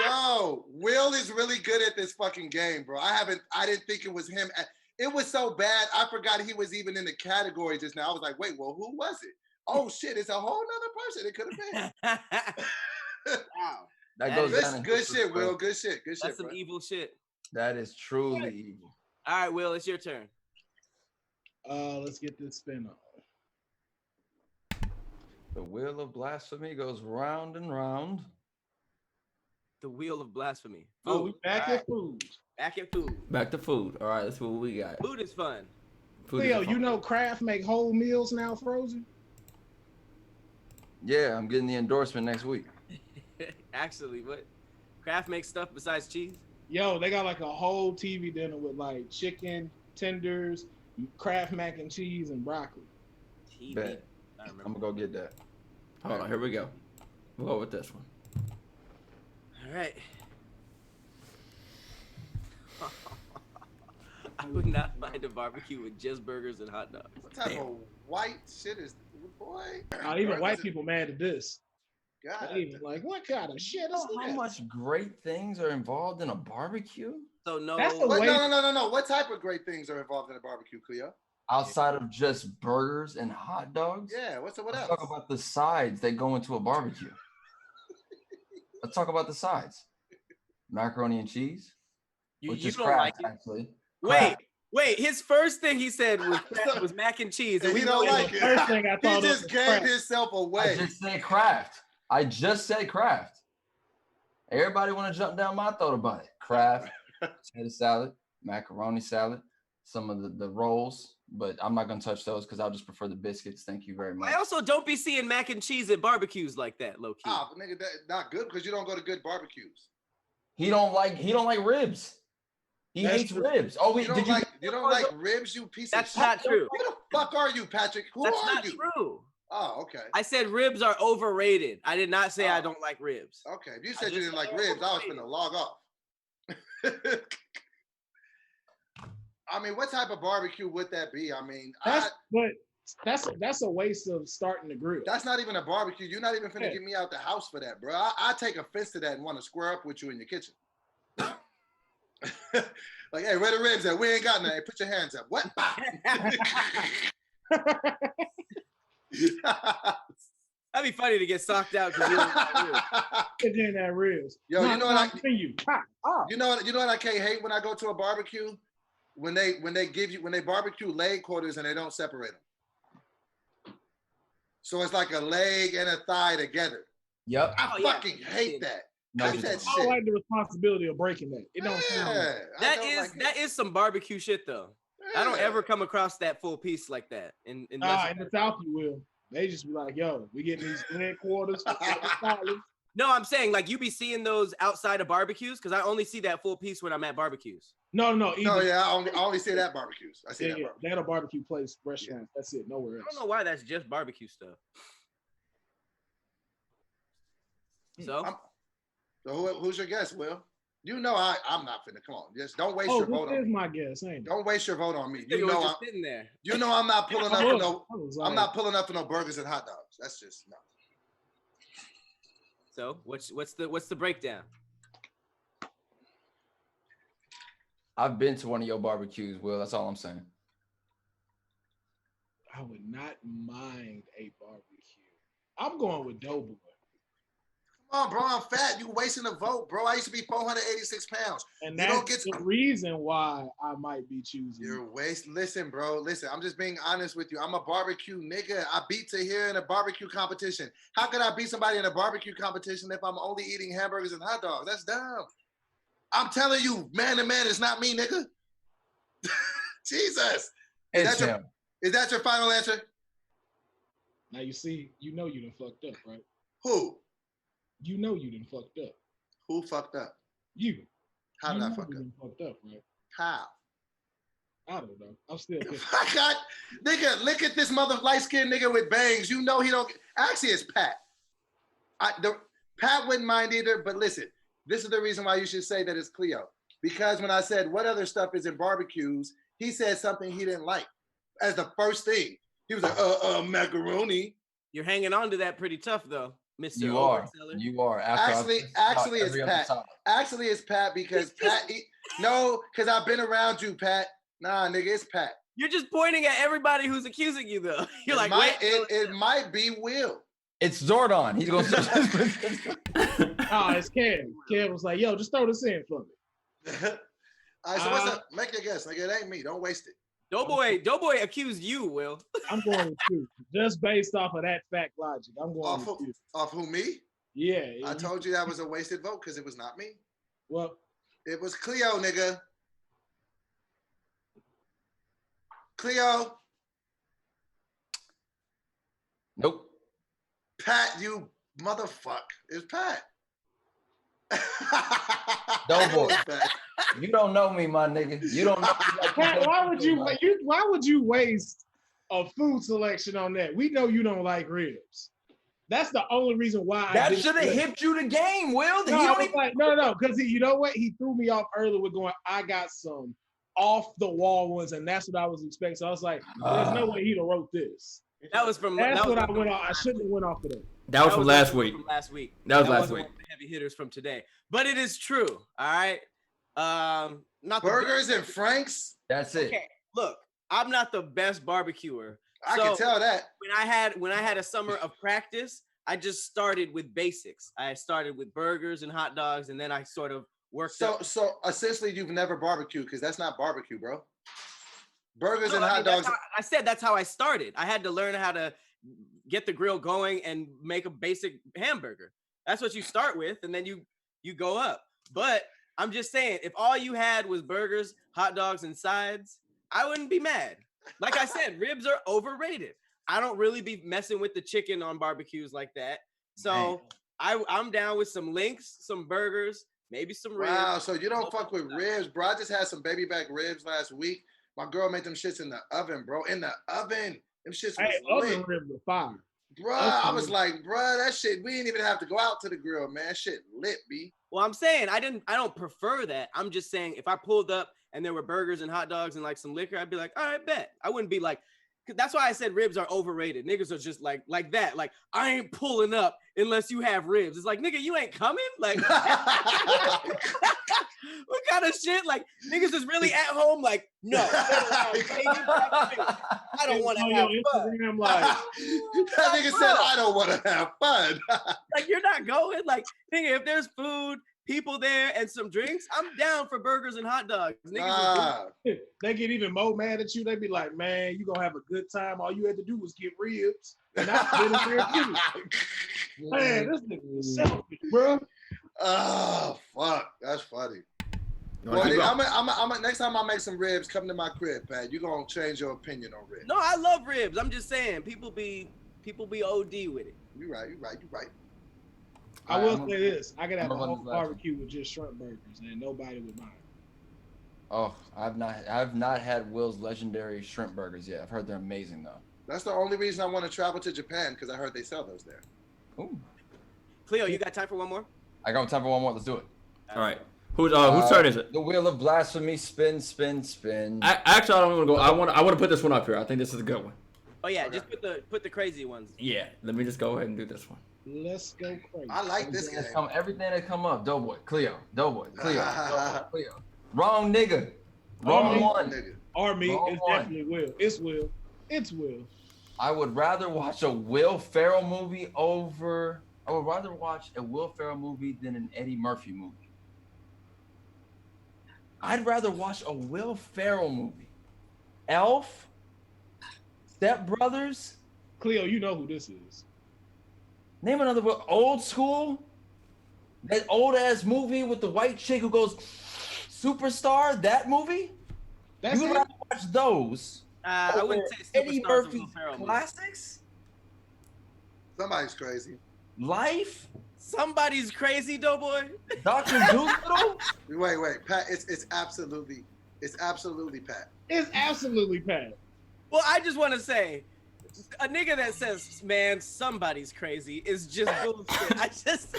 Yo, Will is really good at this fucking game, bro. I didn't think it was him. It was so bad, I forgot he was even in the category just now. I was like, wait, well, who was it? Oh shit, it's a whole nother person. It could have been. Wow. That goes down. Good shit, Will. Good shit. That's some evil shit. That is truly evil. All right, Will, it's your turn. Let's get this spin on. The wheel of blasphemy goes round and round. The wheel of blasphemy. Food. Oh, we back at food. Back at food. Back to food. All right, that's what we got. Food is fun. Leo, you know Kraft make whole meals now frozen? Yeah, I'm getting the endorsement next week. Actually, what? Kraft makes stuff besides cheese? Yo, they got like a whole TV dinner with like chicken, tenders, Kraft mac and cheese, and broccoli. Bet. I'm gonna go get that. Hold on, here we go. We'll go with this one. All right. I would not mind a barbecue with just burgers and hot dogs. What type of white shit is boy? Even white people mad at this. God. Even like, what kind of shit is How this? much great things are involved in a barbecue? So no. No. What type of great things are involved in a barbecue, Cleo? Outside of just burgers and hot dogs? Yeah, what else? Let's talk about the sides that go into a barbecue. Let's talk about the sides. Macaroni and cheese. You is don't Kraft, like it. actually. Wait. His first thing he said was mac and cheese. And we don't like it. First thing I thought he just gave himself away. I just said Kraft. Everybody want to jump down my throat about it. Kraft, potato salad, macaroni salad, some of the rolls, but I'm not going to touch those because I'll just prefer the biscuits. Thank you very much. I also don't be seeing mac and cheese at barbecues like that, low key. Ah, nigga, that's not good because you don't go to good barbecues. He don't like ribs. He hates ribs. Oh, you don't like ribs, you piece of shit. That's not true. Who the fuck are you, Patrick? That's not true. Oh, okay. I said ribs are overrated. I did not say I don't like ribs. Okay, if you said you didn't like ribs, I was finna log off. I mean, what type of barbecue would that be? I mean, that's a waste of starting the grill. That's not even a barbecue. You're not even finna get me out the house for that, bro. I take offense to that and want to square up with you in your kitchen. Like, hey, where the ribs at? We ain't got none. Hey, put your hands up. What? That'd be funny to get socked out because you don't like ribs. Yo, you know what you know what I can't hate when I go to a barbecue? When they barbecue leg quarters and they don't separate them. So it's like a leg and a thigh together. Yep. I fucking hate that. I don't like the responsibility of breaking that. It don't sound that is some barbecue shit though. Yeah. I don't ever come across that full piece like that. In the South you will. They just be like, yo, we getting these leg quarters. No, I'm saying like you be seeing those outside of barbecues because I only see that full piece when I'm at barbecues. No. I only see that at barbecues. I see that. They had a barbecue place, restaurant. Yeah. That's it. Nowhere else. I don't know why that's just barbecue stuff. So who's your guess, Will? You know I'm not finna. Come on, just don't waste your vote on me. This is my guess, ain't it? Don't waste your vote on me. You know I'm sitting there. You know I'm not pulling up for no. I'm not pulling up for no burgers and hot dogs. That's just no. So what's the breakdown? I've been to one of your barbecues, Will. That's all I'm saying. I would not mind a barbecue. I'm going with DoBoy. Come on, bro. I'm fat. You wasting a vote, bro. I used to be 486 pounds. And that's the reason why I might be choosing. You're Listen, bro. Listen, I'm just being honest with you. I'm a barbecue nigga. I beat Tahir in a barbecue competition. How could I beat somebody in a barbecue competition if I'm only eating hamburgers and hot dogs? That's dumb. I'm telling you, man to man, it's not me, nigga. Jesus. Is that your final answer? Now you see, you know you done fucked up, right? Who? You know you done fucked up. Who fucked up? You. How did you I know fuck you up? done fucked up, right? How? I don't know. I'm still pissed. I got, nigga, look at this mother light-skinned nigga with bangs. You know he don't. Actually, it's Pat. Pat wouldn't mind either, but listen, this is the reason why you should say that it's Cleo. Because when I said, what other stuff is in barbecues, he said something he didn't like as the first thing. He was like, macaroni. You're hanging on to that pretty tough, though, Mr. You are. You are. Actually, it's Pat. Actually, it's Pat because Pat. No, because I've been around you, Pat. Nah, nigga, it's Pat. You're just pointing at everybody who's accusing you, though. You're like, it might be Will. It's Zordon. He's going to. Oh, it's Cam. Cam was like, yo, just throw this in for me. All right, so what's up? Make your guess. Like, it ain't me. Don't waste it. DoBoy accused you, Will. I'm going with you. Just based off of that fact logic. I'm going with you. Off who, me? Yeah. I told you that was a wasted vote because it was not me. Well, it was Cleo, nigga. Cleo. Nope. Pat, you motherfucker. It's Pat. DoBoy. You don't know me, my nigga. You don't know me like Pat, why would you waste a food selection on that? We know you don't like ribs. That's the only reason why. That should have hipped you the game, Will. No, because you know what? He threw me off early with going, I got some off the wall ones, and that's what I was expecting. So I was like, there's no way he'd have wrote this. That was from. That's what I went off. I shouldn't have went off of that. That was from last week. That was last week. One of the heavy hitters from today, but it is true. All right. Not burgers and Franks. That's it. Okay, look, I'm not the best barbecuer. I can tell that. When I had a summer of practice, I just started with basics. I started with burgers and hot dogs, and then I sort of worked. So essentially, you've never barbecued because that's not barbecue, bro. Burgers and hot dogs. I said that's how I started. I had to learn how to get the grill going and make a basic hamburger. That's what you start with, and then you go up. But I'm just saying, if all you had was burgers, hot dogs, and sides, I wouldn't be mad. Like I said, ribs are overrated. I don't really be messing with the chicken on barbecues like that. So I'm down with some links, some burgers, maybe some ribs. Wow, so you don't fuck with ribs, bro. I just had some baby back ribs last week. My girl made them shits in the oven, bro. In the oven. Them shits was lit. Oven ribs are fire. Bro, I was like, bro, that shit, we didn't even have to go out to the grill, man. Shit lit, B. Well, I'm saying I don't prefer that. I'm just saying if I pulled up and there were burgers and hot dogs and like some liquor, I'd be like, all right, bet. I wouldn't be like, that's why I said ribs are overrated. Niggas are just like that. Like, I ain't pulling up unless you have ribs. It's like, nigga, you ain't coming? Like, what kind of shit? Like, niggas is really at home like, no. I don't want to have fun. That nigga said, I don't want to have fun. Like, you're not going? Like, nigga, if there's food, people there, and some drinks, I'm down for burgers and hot dogs. Niggas they get even more mad at you. They be like, man, you gonna have a good time. All you had to do was get ribs. And I did it too. Man, this nigga is selfish, bro. Oh, fuck. That's funny. Well, nigga, next time I make some ribs, come to my crib, Pat. You gonna change your opinion on ribs. No, I love ribs. I'm just saying, people be OD with it. You right. I will say this: I could have a whole barbecue with just shrimp burgers, and nobody would mind. Oh, I've not had Will's legendary shrimp burgers yet. I've heard they're amazing though. That's the only reason I want to travel to Japan because I heard they sell those there. Ooh. Cleo, you got time for one more? I got time for one more. Let's do it. All right. Whose turn is it? The wheel of blasphemy. Spin, spin, spin. Actually, I don't want to go. I want to put this one up here. I think this is a good one. Oh yeah, just put the crazy ones. Yeah, let me just go ahead and do this one. Let's go crazy. I like this game. Everything that come up. DoBoy, Cleo, DoBoy, Cleo, DoBoy, Cleo. Wrong nigga. Wrong one. Nigga. Or me. It's definitely Will. It's Will. It's Will. I would rather watch a Will Ferrell movie over. I would rather watch a Will Ferrell movie than an Eddie Murphy movie. I'd rather watch a Will Ferrell movie. Elf, Step Brothers. Cleo, you know who this is. Name another one. Old School. That old ass movie with the white chick who goes Superstar. That movie. That's you would rather watch those. I wouldn't say Eddie Superstars Murphy Will Ferrell classics. Somebody's crazy. Life? Somebody's crazy, DoBoy. Dr. Doolittle? Wait, Pat. It's absolutely Pat. It's absolutely Pat. Well, I just want to say, a nigga that says, "Man, somebody's crazy," is just bullshit. I just.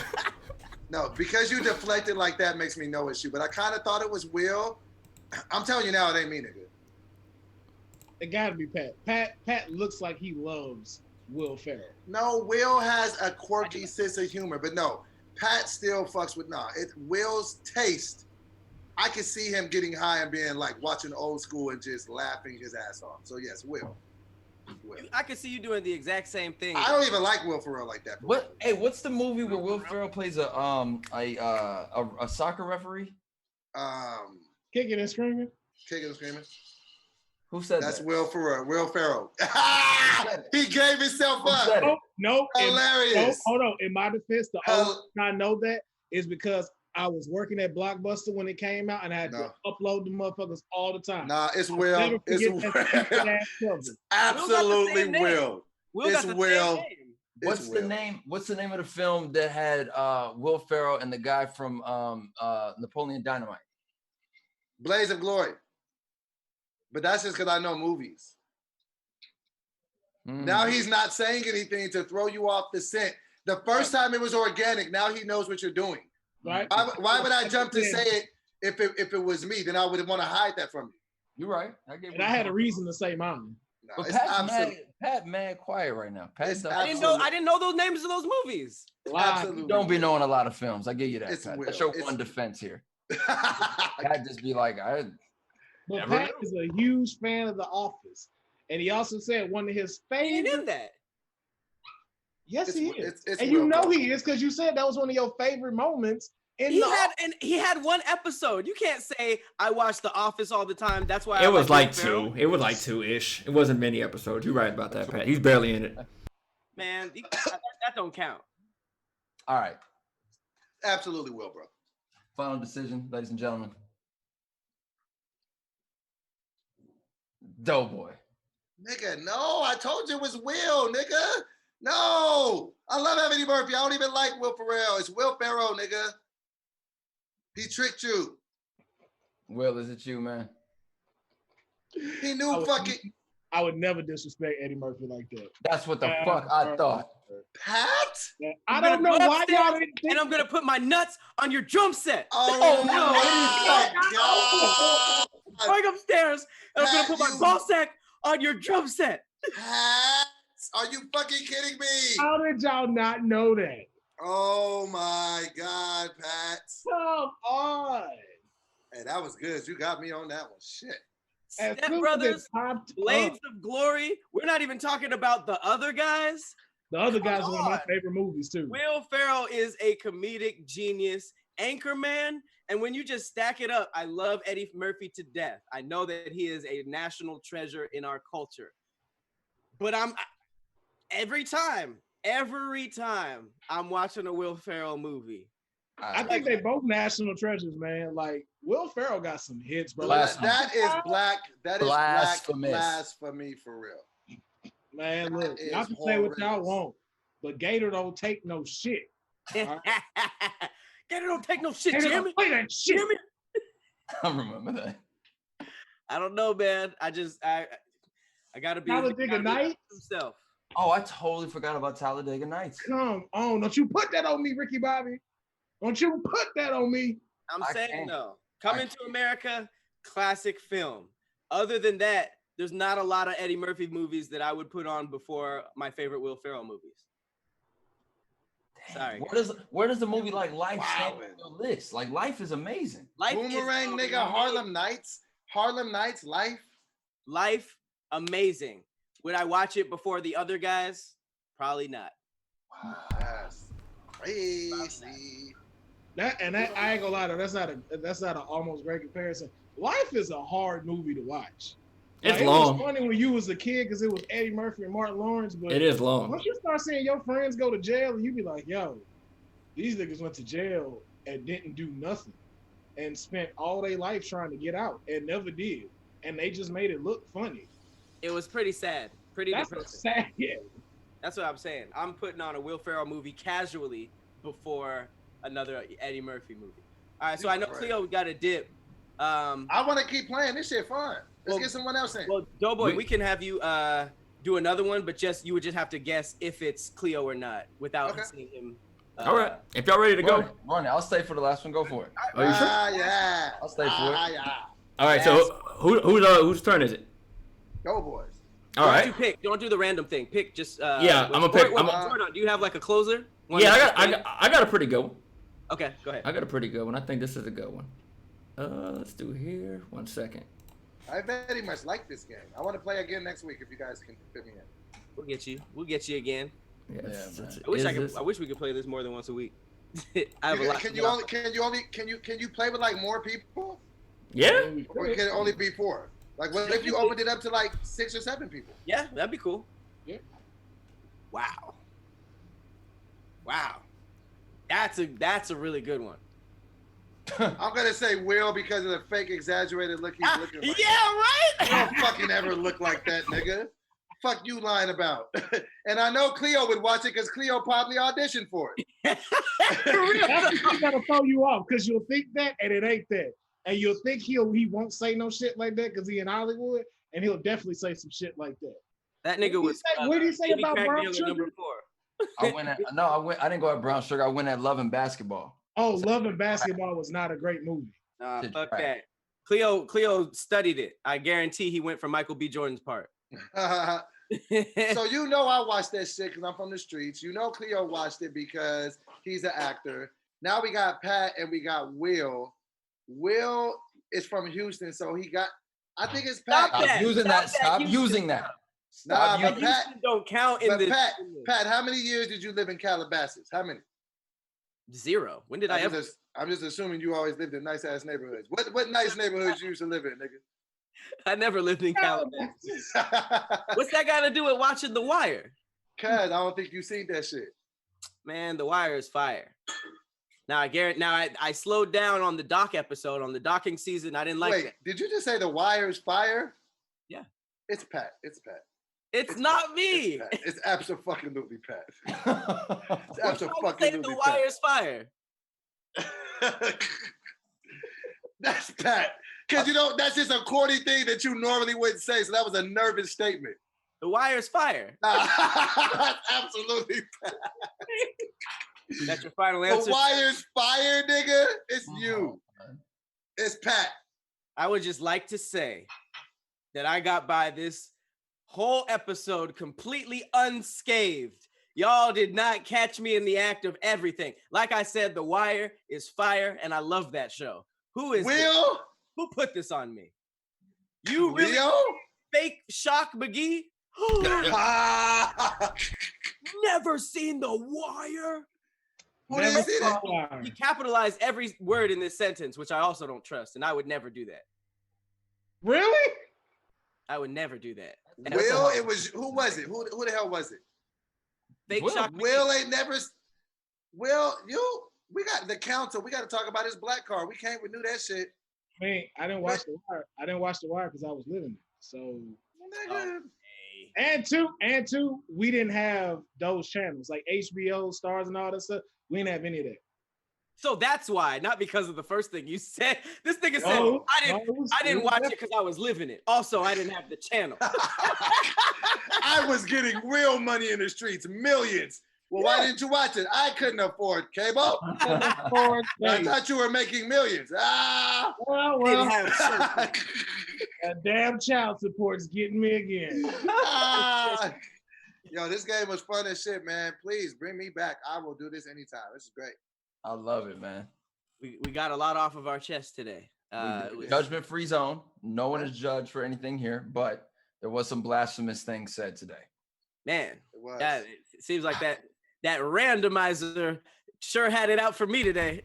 No, because you deflected like that makes me no issue. But I kind of thought it was Will. I'm telling you now, it ain't me, nigga. It gotta be Pat. Pat looks like he loves Will Ferrell. No, Will has a quirky sense of humor, but no, Pat still fucks with It's Will's taste. I can see him getting high and being like watching old school and just laughing his ass off. So yes, Will. I can see you doing the exact same thing. I don't even like Will Ferrell like that. What? Hey, what's the movie where Will Ferrell plays a soccer referee? Kicking and screaming. Kicking and screaming. Who said That's that? Will Ferrell. Will Ferrell. He gave himself up. No, Hilarious. Hold on. In my defense, the only reason I know that is because I was working at Blockbuster when it came out, and I had to upload the motherfuckers all the time. Nah, it's Will. It's Will. Absolutely Will. It's Will. What's the name? What's the name of the film that had Will Ferrell and the guy from Napoleon Dynamite? Blaze of Glory. But that's just because I know movies. Now he's not saying anything to throw you off the scent. The first time it was organic. Now he knows what you're doing. Right? Why would I jump to say it if it was me? Then I would want to hide that from you. You're right. I had a reason to say mine. No, but Pat mad quiet right now. I didn't know those names of those movies. Absolutely. You don't be knowing a lot of films. I give you that. Pat. That's your one defense here. Pat just be like, But Pat is a huge fan of The Office. And he also said one of his favorite. He knew that. Yes, he is. And you know he is because you said that was one of your favorite moments. He had one episode. You can't say I watch The Office all the time. That's why it was like two. It was like 2-ish. It wasn't many episodes. You're right about that, Pat. He's barely in it. Man, that don't count. All right. Absolutely will, bro. Final decision, ladies and gentlemen. DoBoy. Nigga, no. I told you it was Will, nigga. No. I love Eddie Murphy. I don't even like Will Ferrell. It's Will Ferrell, nigga. He tricked you. Will, is it you, man? He knew fucking... I would never disrespect Eddie Murphy like that. That's what the fuck I thought. Pat? I don't know why y'all didn't think. And I'm going to put my nuts on your drum set. Oh no. God. Going upstairs, and I'm going to put my ball sack on your drum set. Pat? Are you fucking kidding me? How did y'all not know that? Oh my God, Pat. Come on. Hey, that was good. You got me on that one. Shit. Step Brothers, Blades of Glory. We're not even talking about the other guys. The other guys are one of my favorite movies too. Will Ferrell is a comedic genius, Anchorman. And when you just stack it up, I love Eddie Murphy to death. I know that he is a national treasure in our culture. But every time I'm watching a Will Ferrell movie. I think they both national treasures, man. Like Will Ferrell got some hits, bro. That is blasphemy for real. Man, look, y'all can say what y'all want, but Gator don't take no shit. Right? Gator don't take no shit, Gator Jimmy. Don't play that shit. Jimmy. I remember that. I don't know, man. I gotta be Talladega Nights himself. Oh, I totally forgot about Talladega Nights. Come on, don't you put that on me, Ricky Bobby. Don't you put that on me. I'm saying no. Coming to America, classic film. Other than that, there's not a lot of Eddie Murphy movies that I would put on before my favorite Will Ferrell movies. Sorry. Where does the movie like Life stand on your list? Like Life is amazing. Boomerang, nigga, Harlem Nights. Harlem Nights, Life, amazing. Would I watch it before the other guys? Probably not. Wow. That's crazy. I ain't gonna lie though, that's not an almost great comparison. Life is a hard movie to watch. It's long. It was funny when you was a kid because it was Eddie Murphy and Martin Lawrence, but it is long. Once you start seeing your friends go to jail, and you be like, yo, these niggas went to jail and didn't do nothing and spent all their life trying to get out and never did. And they just made it look funny. It was pretty sad. Pretty depressing. Sad, yeah. That's what I'm saying. I'm putting on a Will Ferrell movie casually before another Eddie Murphy movie. All right, so I know Cleo got a dip. I want to keep playing. This shit fun. Let's get someone else in. Well, DoBoy, we can have you do another one, but you would just have to guess if it's Cleo or not without seeing him. All right, if y'all ready to go, run it. I'll stay for the last one. Go for it. Are you sure? Yeah. I'll stay for it. Yeah. All right, so whose turn is it? DoBoys. All right. Don't do the random thing. Pick just. Yeah, I'm gonna pick. Do you have like a closer? Yeah, I got a pretty good one. Okay, go ahead. I got a pretty good one. I think this is a good one. Let's do here. 1 second. I very much like this game. I want to play again next week if you guys can fit me in. We'll get you. We'll get you again. Yes. I wish we could play this more than once a week. I have a lot. Can you play with like more people? Yeah. Or can it only be 4? Like, what if you opened it up to like 6 or 7 people? Yeah, that'd be cool. Yeah. Wow. That's a really good one. I'm gonna say Will because of the fake exaggerated look he's looking like. Yeah, right. You don't fucking ever look like that, nigga. Fuck you lying about. And I know Cleo would watch it because Cleo probably auditioned for it. I gotta throw you off because you'll think that and it ain't that. And you'll think he won't say no shit like that because he in Hollywood, and he'll definitely say some shit like that. That nigga was. What did he say about brown sugar? Number 4. I didn't go at Brown Sugar. I went at Love and Basketball. Oh, Love and Basketball was not a great movie. Nah, fuck that. Cleo studied it. I guarantee he went for Michael B. Jordan's part. So you know I watched that shit because I'm from the streets. You know Cleo watched it because he's an actor. Now we got Pat and we got Will. Will is from Houston, so he got. I think it's Pat. Stop using that. Stop using that. Nah, but Houston Pat don't count in this. Pat, how many years did you live in Calabasas? How many? 0. When did I ever? I'm just assuming you always lived in nice ass neighborhoods. What nice neighborhoods you used to live in, nigga? I never lived in Calabasas. What's that got to do with watching The Wire? Cause I don't think you seen that shit. Man, The Wire is fire. Now I slowed down on the doc episode on the docking season. I didn't like that. Did you just say The Wire is fire? Yeah. It's Pat. It's Pat. It's not Pat. me. It's absolutely Pat. It's absolutely The Wire is fire. That's Pat. Because that's just a corny thing that you normally wouldn't say. So that was a nervous statement. The Wire is fire. That's absolutely Pat. That's your final answer. The Wire's fire, nigga. It's you. It's Pat. I would just like to say that I got by this whole episode completely unscathed. Y'all did not catch me in the act of everything. Like I said, The Wire is fire, and I love that show. Who is Will? Who put this on me? You really fake Shock McGee? Never seen The Wire? He capitalized every word in this sentence, which I also don't trust, and I would never do that. Really? I would never do that. Will, it was who was it? Who the hell was it? Fake Shock Will ain't never. Will, we got the council. We got to talk about his black card. We can't renew that shit. I didn't watch The Wire. I didn't watch The Wire because I was living there. So. And two, we didn't have those channels like HBO, Stars, and all that stuff. We didn't have any of that. So that's why, not because of the first thing you said. This nigga said I didn't watch it because I was living it. Also, I didn't have the channel. I was getting real money in the streets, millions. Well, why didn't you watch it? I couldn't afford cable. I thought you were making millions. Well. That damn child support's getting me again. Yo, this game was fun as shit, man. Please bring me back. I will do this anytime. This is great. I love it, man. We got a lot off of our chest today. Judgment-free zone. No one is judged for anything here, but there was some blasphemous things said today. Man, it seems like that randomizer sure had it out for me today.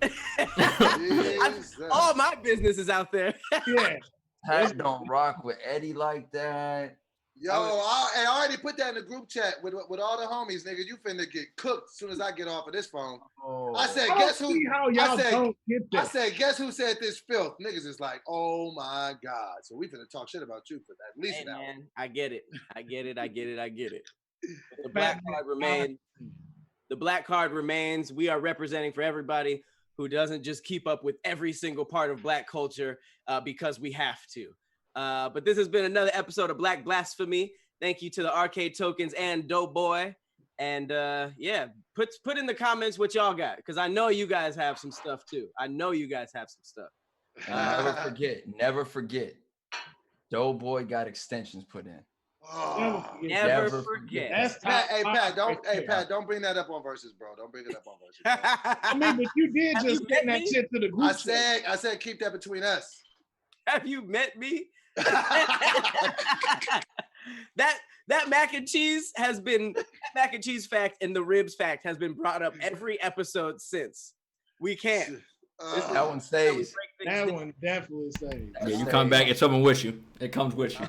All my business is out there. Yeah. Pat don't rock with Eddie like that. Yo, I already put that in the group chat with all the homies, nigga. You finna get cooked as soon as I get off of this phone. Oh. I said, guess who? I said, guess who said this filth? Niggas is like, oh my God. So we finna talk shit about you for at least an hour. Man, I get it. The black card remains. The black card remains. We are representing for everybody who doesn't just keep up with every single part of Black culture because we have to. But this has been another episode of Black Blasphemy. Thank you to the Arcade Tokens and DoBoy. And yeah, put in the comments what y'all got, because I know you guys have some stuff too. I know you guys have some stuff. And never forget, DoBoy got extensions put in. Oh, never forget. Pat, don't bring that up on Versus, bro. Don't bring it up on Versus. I mean, but you did just send that shit to the group. I said keep that between us. Have you met me? That mac and cheese fact and the ribs fact has been brought up every episode since. We can't. That one stays. That one definitely stays. Yeah, you come back, it's coming with you. It comes with you.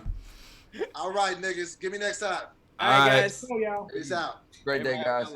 All right, niggas. Give me next time. All right, guys. Y'all. Peace out. Great day, guys.